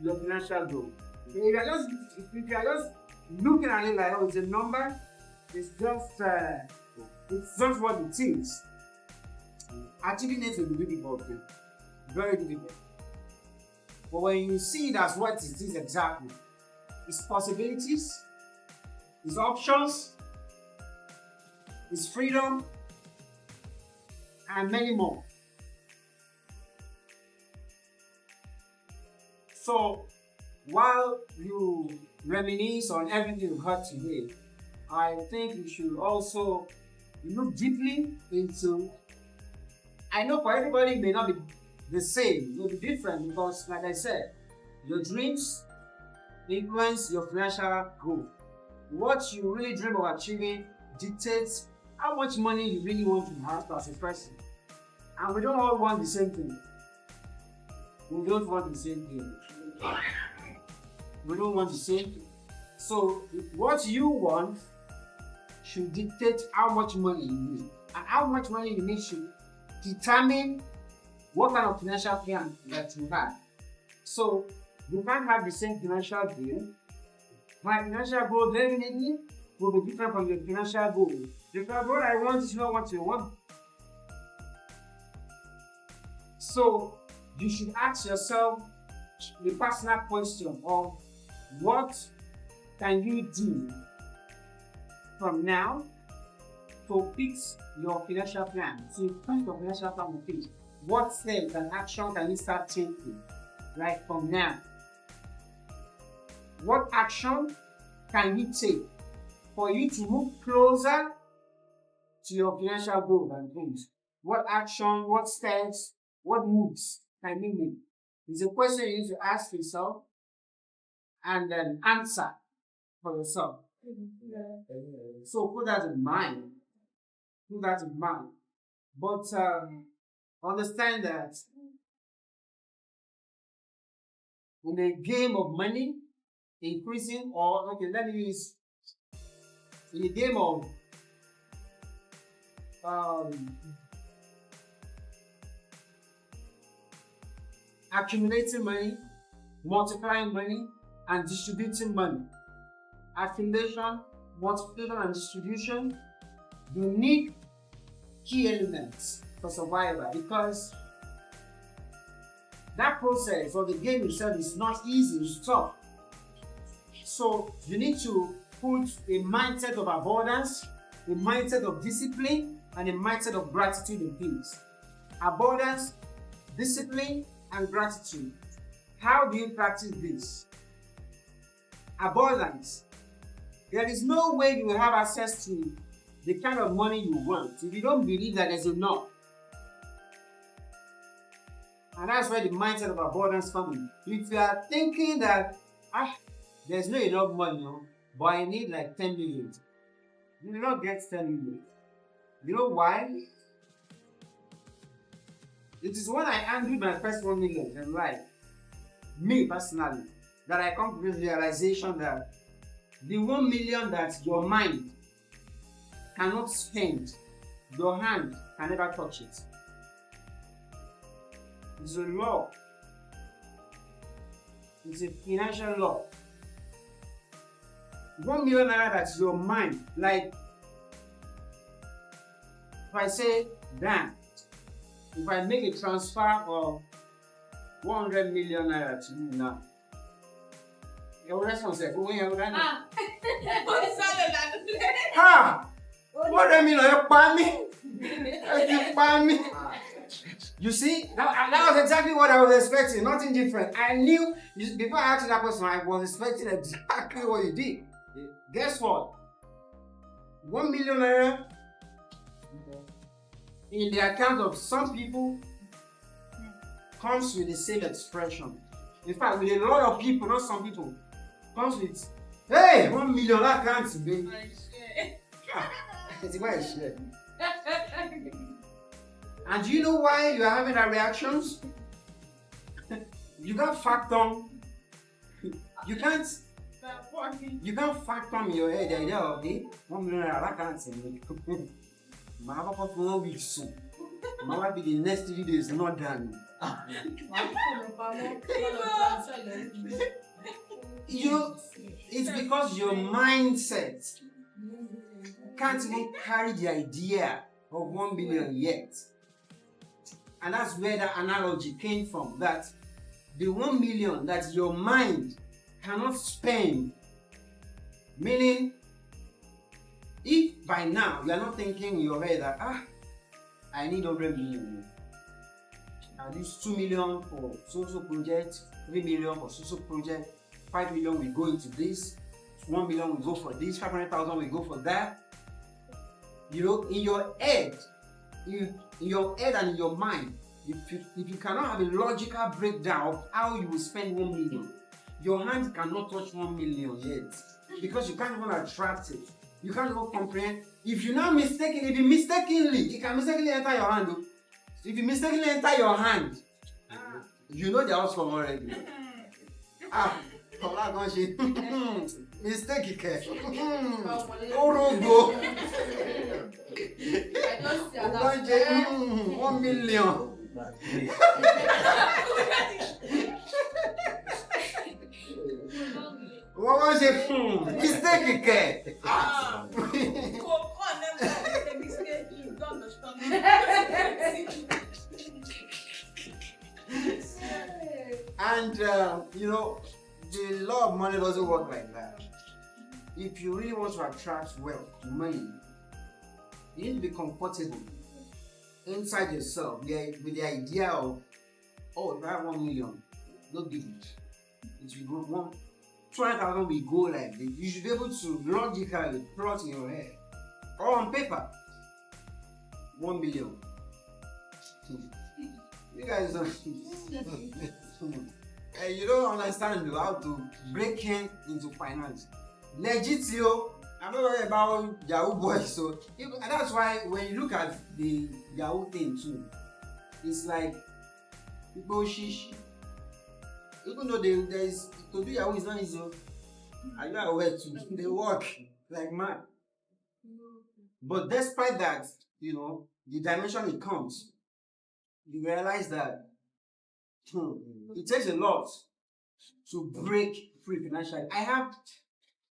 [SPEAKER 3] your financial goal. If you are just looking at it like, oh, it's a number, it's just what it is. Achieving it will be difficult, very difficult. But when you see it as what it is exactly, it's possibilities, it's options, it's freedom, and many more. So, while you reminisce on everything you heard today, I think you should also look deeply into. I know for everybody it may not be the same, it will be different because, like I said, your dreams influence your financial growth. What you really dream of achieving dictates how much money you really want to have as a person. And we don't all want the same thing. We don't want the same thing. We don't want the same thing. So what you want should dictate how much money you need. And how much money you need should determine what kind of financial plan that you have. So you can't have the same financial goal. My financial goal definitely will be different from your financial goal. Because what I want is not what you want. So you should ask yourself the personal question of what can you do from now to fix your financial plan. So you put your financial plan on page. What steps and action can you start taking right from now? What action can you take for you to move closer to your financial goals and dreams? What action, what steps, what moves can you make? It's a question you need to ask yourself and then answer for yourself. So put that in mind. Put that in mind. But understand that in the game of money, increasing, or okay, let me use in the game of accumulating money, multiplying money, and distributing money. Accumulation, multiplication, and distribution, you need key elements for survival because that process or the game itself is not easy, it's tough. So you need to put a mindset of abundance, a mindset of discipline and a mindset of gratitude in things. Abundance, discipline, and gratitude. How do you practice this? Abundance. There is no way you will have access to the kind of money you want if you don't believe that there's enough. And that's where the mindset of abundance comes in. If you are thinking that, there's not enough money, but I need like 10 million, you will not get 10 million. You know why? It is when I handled my first 1 million in life, me personally, that I come to this realization that the 1 million that your mind cannot spend, your hand can never touch it. It's a law. It's a financial law. 1 million naira that's your mind. Like, if I say, damn, if I make a transfer of 100 million naira to you now, your response is,
[SPEAKER 1] What is
[SPEAKER 3] ha! 100 million, you pay me? You pay me? You see, that was exactly what I was expecting, nothing different. I knew, before I asked that question, I was expecting exactly what you did. Guess what? 1 million naira in the account of some people comes with the same expression. In fact, with a lot of people, not some people, comes with, hey, 1 million account, baby. It's my share. And do you know why you are having that reactions? You can't factor. You can't factor in your head the idea of the 1 million account. My papa for 1 week soon. My wife be the next 3 days not done. It's because your mindset can't even carry the idea of 1 million yet. And that's where that analogy came from, that the 1 million that your mind cannot spend. Meaning, if by now you are not thinking in your head that, I need 100 million. I use 2 million for social project, 3 million for social project, 5 million will go into this, 1 million will go for this, 500,000 will go for that. You know, in your head, and in your mind, if you cannot have a logical breakdown of how you will spend 1 million, your hand cannot touch 1 million yet, because you can't even attract it. You can't even comprehend. If you now it can mistakenly enter your hand. If you mistakenly enter your hand, you know the outcome already. Mistake. Orogo. 1 million. What was it? Mistake. And the law of money doesn't work like that. If you really want to attract wealth, money, you need to be comfortable inside yourself with the idea of, if I have 1 million, don't give it. It will go 200,000 will go like this. You should be able to logically plot in your head or on paper 1 million. You guys don't. You don't understand how to break into finance. Legit, I'm not worried about Yahoo boys, and that's why when you look at the Yahoo thing too, it's like people shish. Even though there's to do Yahoo is not easy, are you aware too? They work like mad. But despite that, the dimension it comes, you realize that it takes a lot to break free financially. I have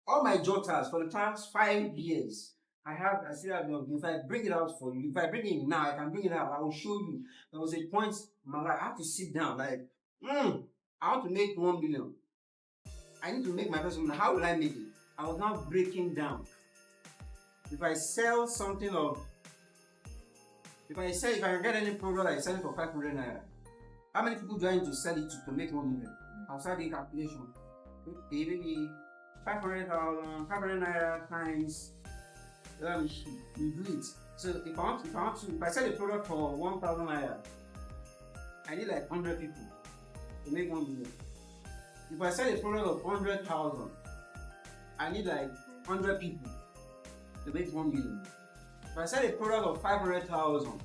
[SPEAKER 3] all my jotters for the past 5 years. I still have them. If I bring it out for you, if I bring it now, I can bring it out. I will show you. There was a point in my life I have to sit down like, I want to make 1 million. I need to make my first 1 million. How will I make it? I was now breaking down. if I sell something of, if I can get any product I sell it for 500 naira, how many people do I need to sell it to make 1 million? I'll start the calculation. Okay, maybe 500,000, 500 naira times, you do it. So if I sell a product for 1,000 naira, I need like 100 people to make 1 million. If I sell a product of 100,000, I need like 100 people to make 1 million. If I sell a product of 500,000,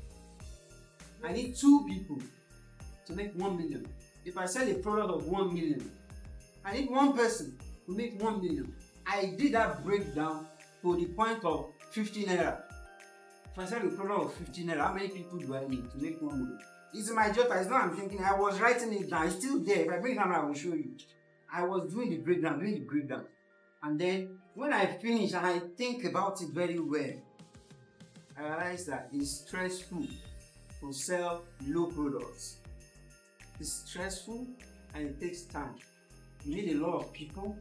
[SPEAKER 3] I need 2 people to make 1 million. If I sell a product of 1 million, I need 1 person to make 1 million. I did that breakdown to the point of 15 naira. If I sell a product of 15 naira, how many people do I need to make 1 million? It's my job. It's not I'm thinking. I was writing it down. It's still there. If I bring it down, I will show you. I was doing the breakdown. And then when I finish and I think about it very well, I realize that it's stressful to sell low products. It's stressful and it takes time. You need a lot of people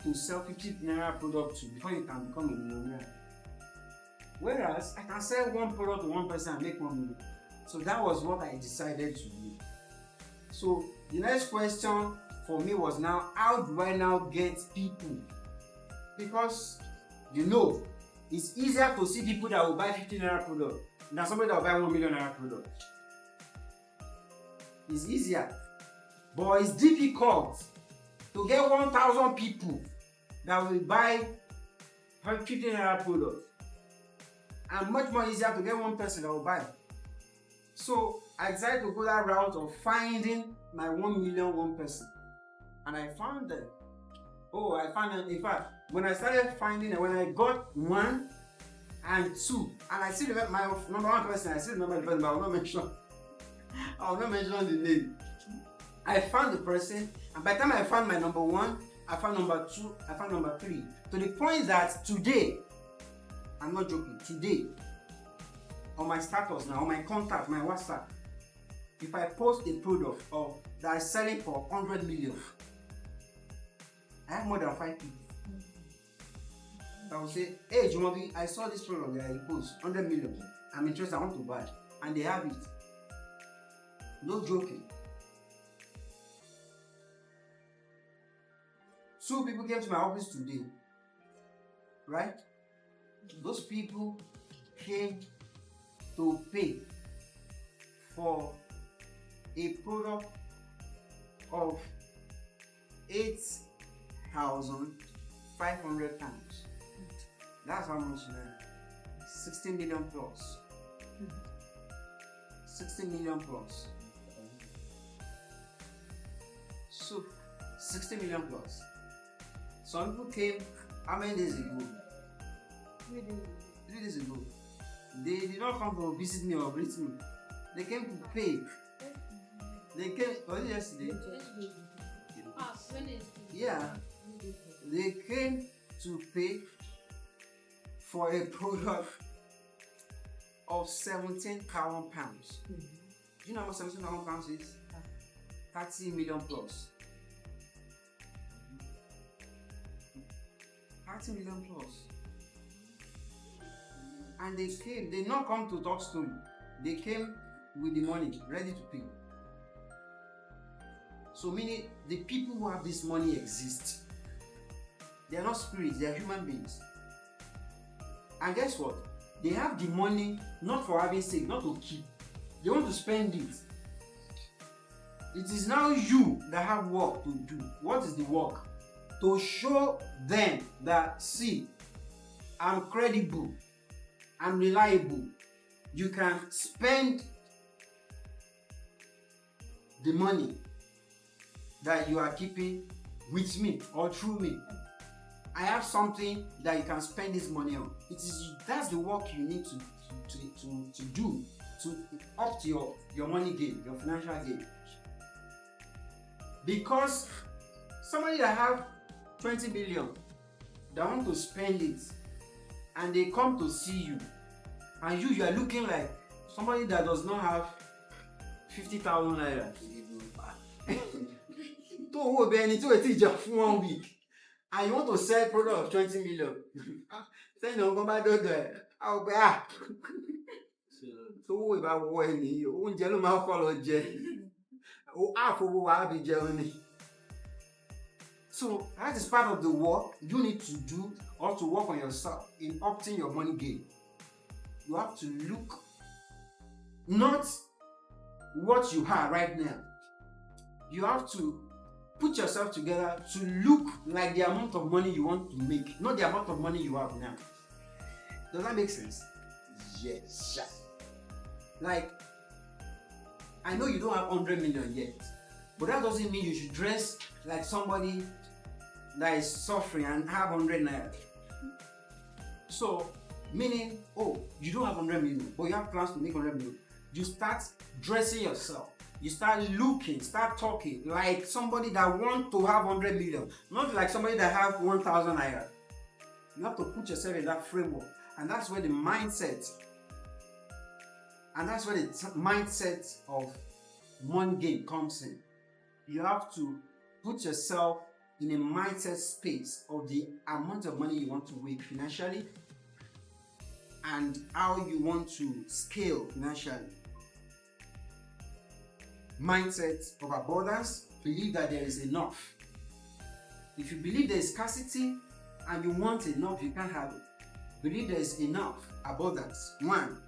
[SPEAKER 3] to sell 50 naira product to before you can become a millionaire. Whereas I can sell 1 product to 1 person and make 1 million. So that was what I decided to do. So the next question for me was now, how do I now get people? Because it's easier to see people that will buy 50 naira product than somebody that will buy 1 million naira product. It's easier, but it's difficult to get 1,000 people that will buy 50 naira product, and much more easier to get 1 person that will buy. So I decided to go that route of finding my 1 million 1 person, and I found them. In fact, when I started finding it, when I got 1 and 2, and I still remember my number 1 person, I still remember the person, but I will not mention the name. I found the person, and by the time I found my number 1, I found number 2, I found number 3. To the point that today, I'm not joking, today, on my status now, on my contact, my WhatsApp, if I post a product that is selling for 100 million, I have more than 5 people. I will say, hey Jumobi, I saw this product that you post 100 million. I'm interested, I want to buy. And they have it. No joking. 2 people came to my office today. Right? Those people came to pay for a product of 8,500 pounds. That's how much, man. 60 million plus. 60 million plus. So, 60 million plus. Some people came, how many days ago? 3 days ago. They did not come to visit me or greet me. They came to pay. They came, was it yesterday? Yeah. They came to pay for a product of 17,000 pounds. Do you know what 17,000 pounds is? 30 million plus. 30 million plus. And they came, they not come to talk story. They came with the money, ready to pay. So meaning the people who have this money exist. They are not spirits, they are human beings. And guess what? They have the money not for having sake, not to keep. They want to spend it. It is now you that have work to do. What is the work? To show them that, see, I'm credible, I'm reliable. You can spend the money that you are keeping with me or through me. I have something that you can spend this money on. That's the work you need to do to up to your money game, your financial game. Because somebody that have 20 billion, they want to spend it, and they come to see you, and you are looking like somebody that does not have 50,000 naira. Don't worry, any to a teacher for 1 week.
[SPEAKER 2] and you want to sell product of 20 million. Say no, go back there. I'll be so we about when you won't tell them how follow Jay. Oh, I'll be Germany. So that is part of the work you need to do or to work on yourself in opting your money game. You have to look not what you have right now. You have to put yourself together to look like the amount of money you want to make, not the amount of money you have now. Does that make sense?
[SPEAKER 3] Yes.
[SPEAKER 2] Like, I know you don't have 100 million yet, but that doesn't mean you should dress like somebody that is suffering and have 100 naira. So, meaning, oh, you don't have 100 million, but you have plans to make 100 million. You start dressing yourself. You start looking, start talking like somebody that wants to have 100 million, not like somebody that have 1,000 naira. You have to put yourself in that framework, and that's where the mindset, of money game comes in. You have to put yourself in a mindset space of the amount of money you want to make financially and how you want to scale financially. Mindset of abundance, believe that there is enough. If you believe there is scarcity and you want enough, you can't have it. Believe there is enough, abundance. One,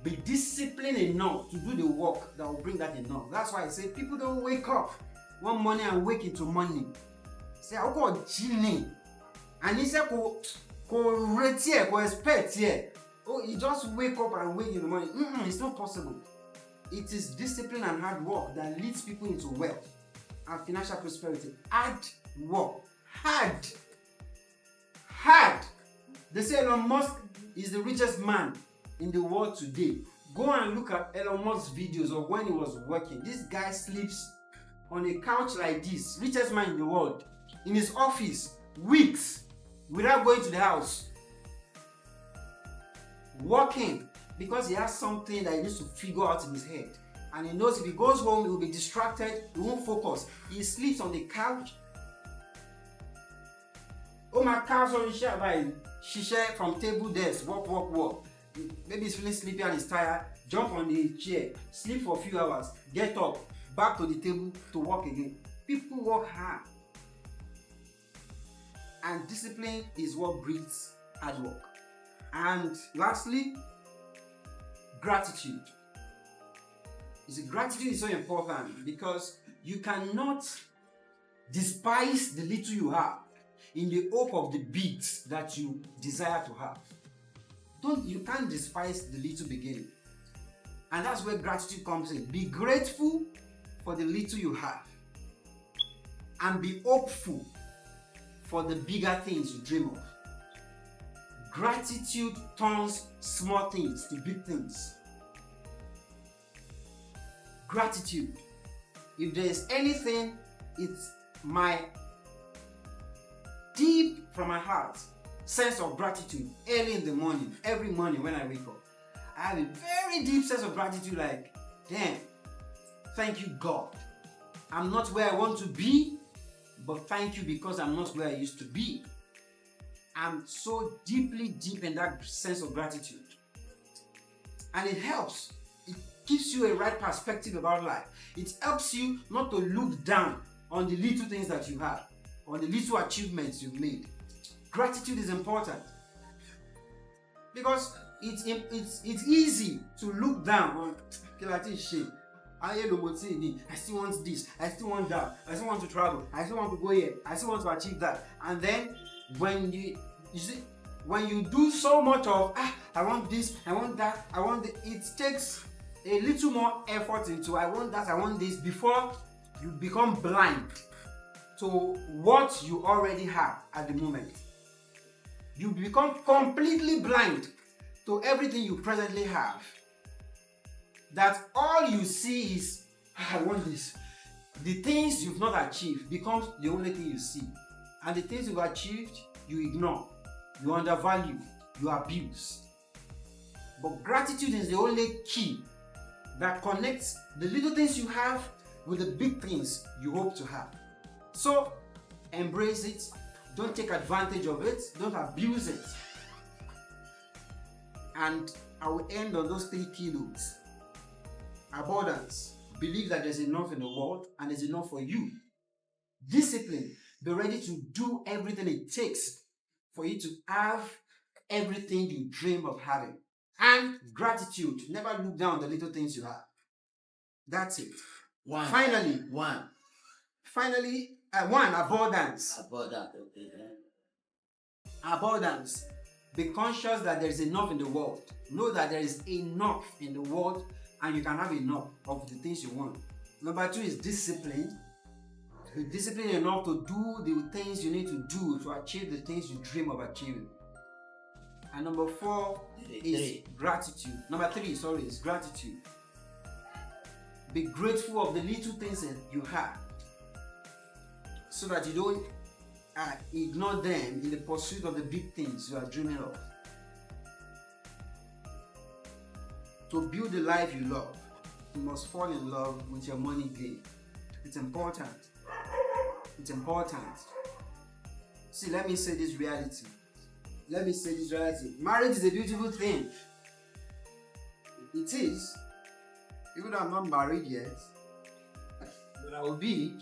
[SPEAKER 2] be disciplined enough to do the work that will bring that enough. That's why I say people don't wake up one morning and wake into money. Say, I go chilling. And he said, go rate here, go expect here. Oh, you just wake up and wake in the morning. It's not possible. It is discipline and hard work that leads people into wealth and financial prosperity. Hard work. Hard. They say Elon Musk is the richest man in the world today. Go and look at Elon Musk's videos of when he was working. This guy sleeps on a couch like this. Richest man in the world. In his office. Weeks. Without going to the house. Working. Because he has something that he needs to figure out in his head. And he knows if he goes home, he will be distracted, he won't focus. He sleeps on the couch. Oh, my couch on the chair by shisha from table desk, walk. Maybe he's feeling sleepy and he's tired. Jump on the chair, sleep for a few hours, get up, back to the table to work again. People work hard. And discipline is what breeds hard work. And lastly, gratitude. Gratitude is so important because you cannot despise the little you have in the hope of the big that you desire to have. You can't despise the little beginning. And that's where gratitude comes in. Be grateful for the little you have and be hopeful for the bigger things you dream of. Gratitude turns small things to big things. Gratitude. If there is anything, it's my deep from my heart sense of gratitude early in the morning, every morning when I wake up. I have a very deep sense of gratitude, like, damn, thank you, God. I'm not where I want to be, but thank you because I'm not where I used to be. I'm so deeply deep in that sense of gratitude. And it helps. It gives you a right perspective about life. It helps you not to look down on the little things that you have, on the little achievements you've made. Gratitude is important. Because it's easy to look down on shit. I still want this, I still want that, I still want to travel, I still want to go here, I still want to achieve that. And then when you see, when you do so much of I want this, I want that, I want it takes a little more effort into I want that, I want this before you become blind to what you already have at the moment. You become completely blind to everything you presently have. That all you see is, I want this. The things you've not achieved becomes the only thing you see. And the things you've achieved, you ignore. You undervalue. You abuse. But gratitude is the only key that connects the little things you have with the big things you hope to have. So, embrace it, Don't take advantage of it. Don't abuse it. And I will end on those 3 keynotes. Abundance. Believe that there's enough in the world and there's enough for you. Discipline. Be ready to do everything it takes for you to have everything you dream of having. And gratitude. Never look down on the little things you have. That's it. Finally, abundance. Abundance. Be conscious that there is enough in the world. Know that there is enough in the world and you can have enough of the things you want. Number 2 is discipline. Be disciplined enough to do the things you need to do to achieve the things you dream of achieving. And number 4 is gratitude. Number 3, is gratitude. Be grateful of the little things that you have so that you don't ignore them in the pursuit of the big things you are dreaming of. To build the life you love, you must fall in love with your money game. It's important. It's important. See, let me say this reality. Marriage is a beautiful thing. It is. Even though I'm not married yet, but I will be.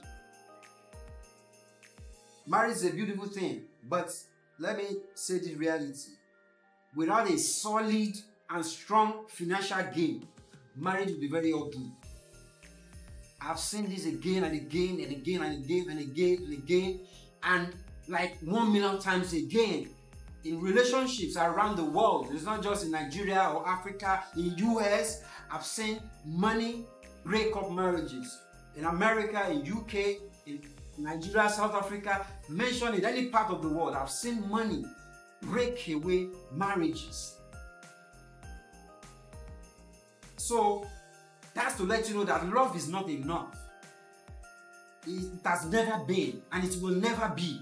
[SPEAKER 2] Marriage is a beautiful thing, but let me say this reality. Without a solid and strong financial game, marriage will be very ugly. I've seen this again and again and again and again and again and again, and like 1 million times again in relationships around the world. It's not just in Nigeria or Africa. In US, I've seen money break up marriages. In America, in UK, in Nigeria, South Africa, mention in any part of the world, I've seen money break away marriages. So that's to let you know that love is not enough. It has never been, and it will never be.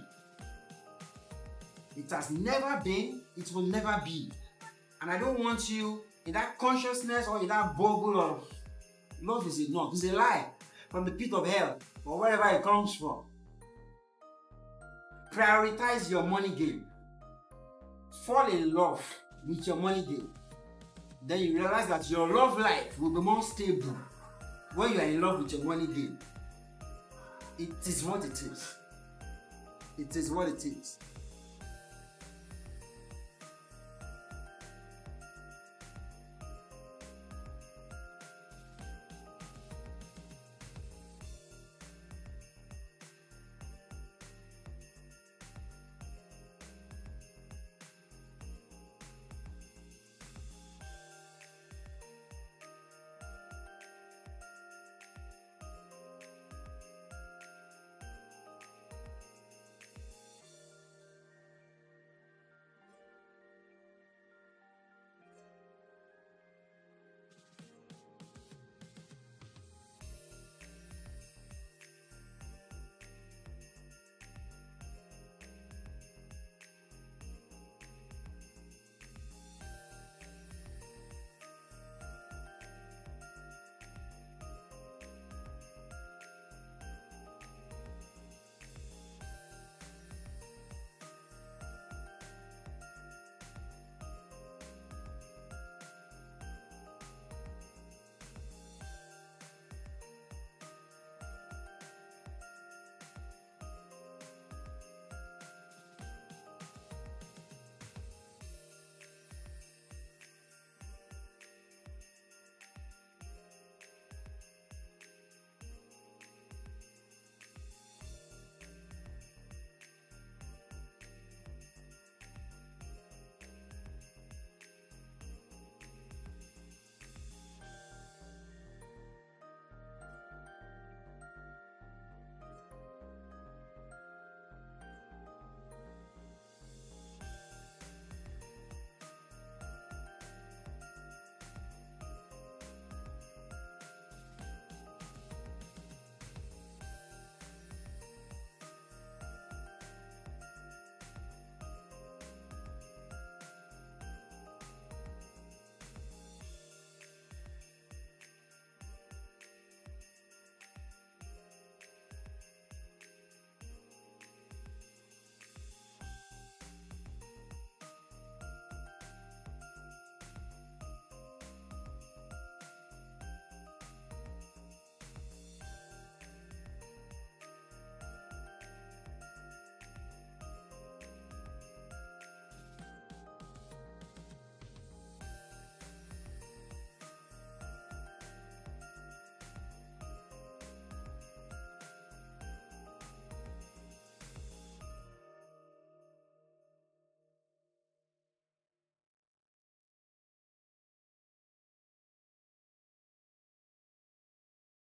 [SPEAKER 2] It has never been, it will never be. And I don't want you in that consciousness or in that bubble of love is enough. It's a lie from the pit of hell or wherever it comes from. Prioritize your money game. Fall in love with your money game. Then you realize that your love life will be more stable when you are in love with your money game. It is what it is. It is what it is.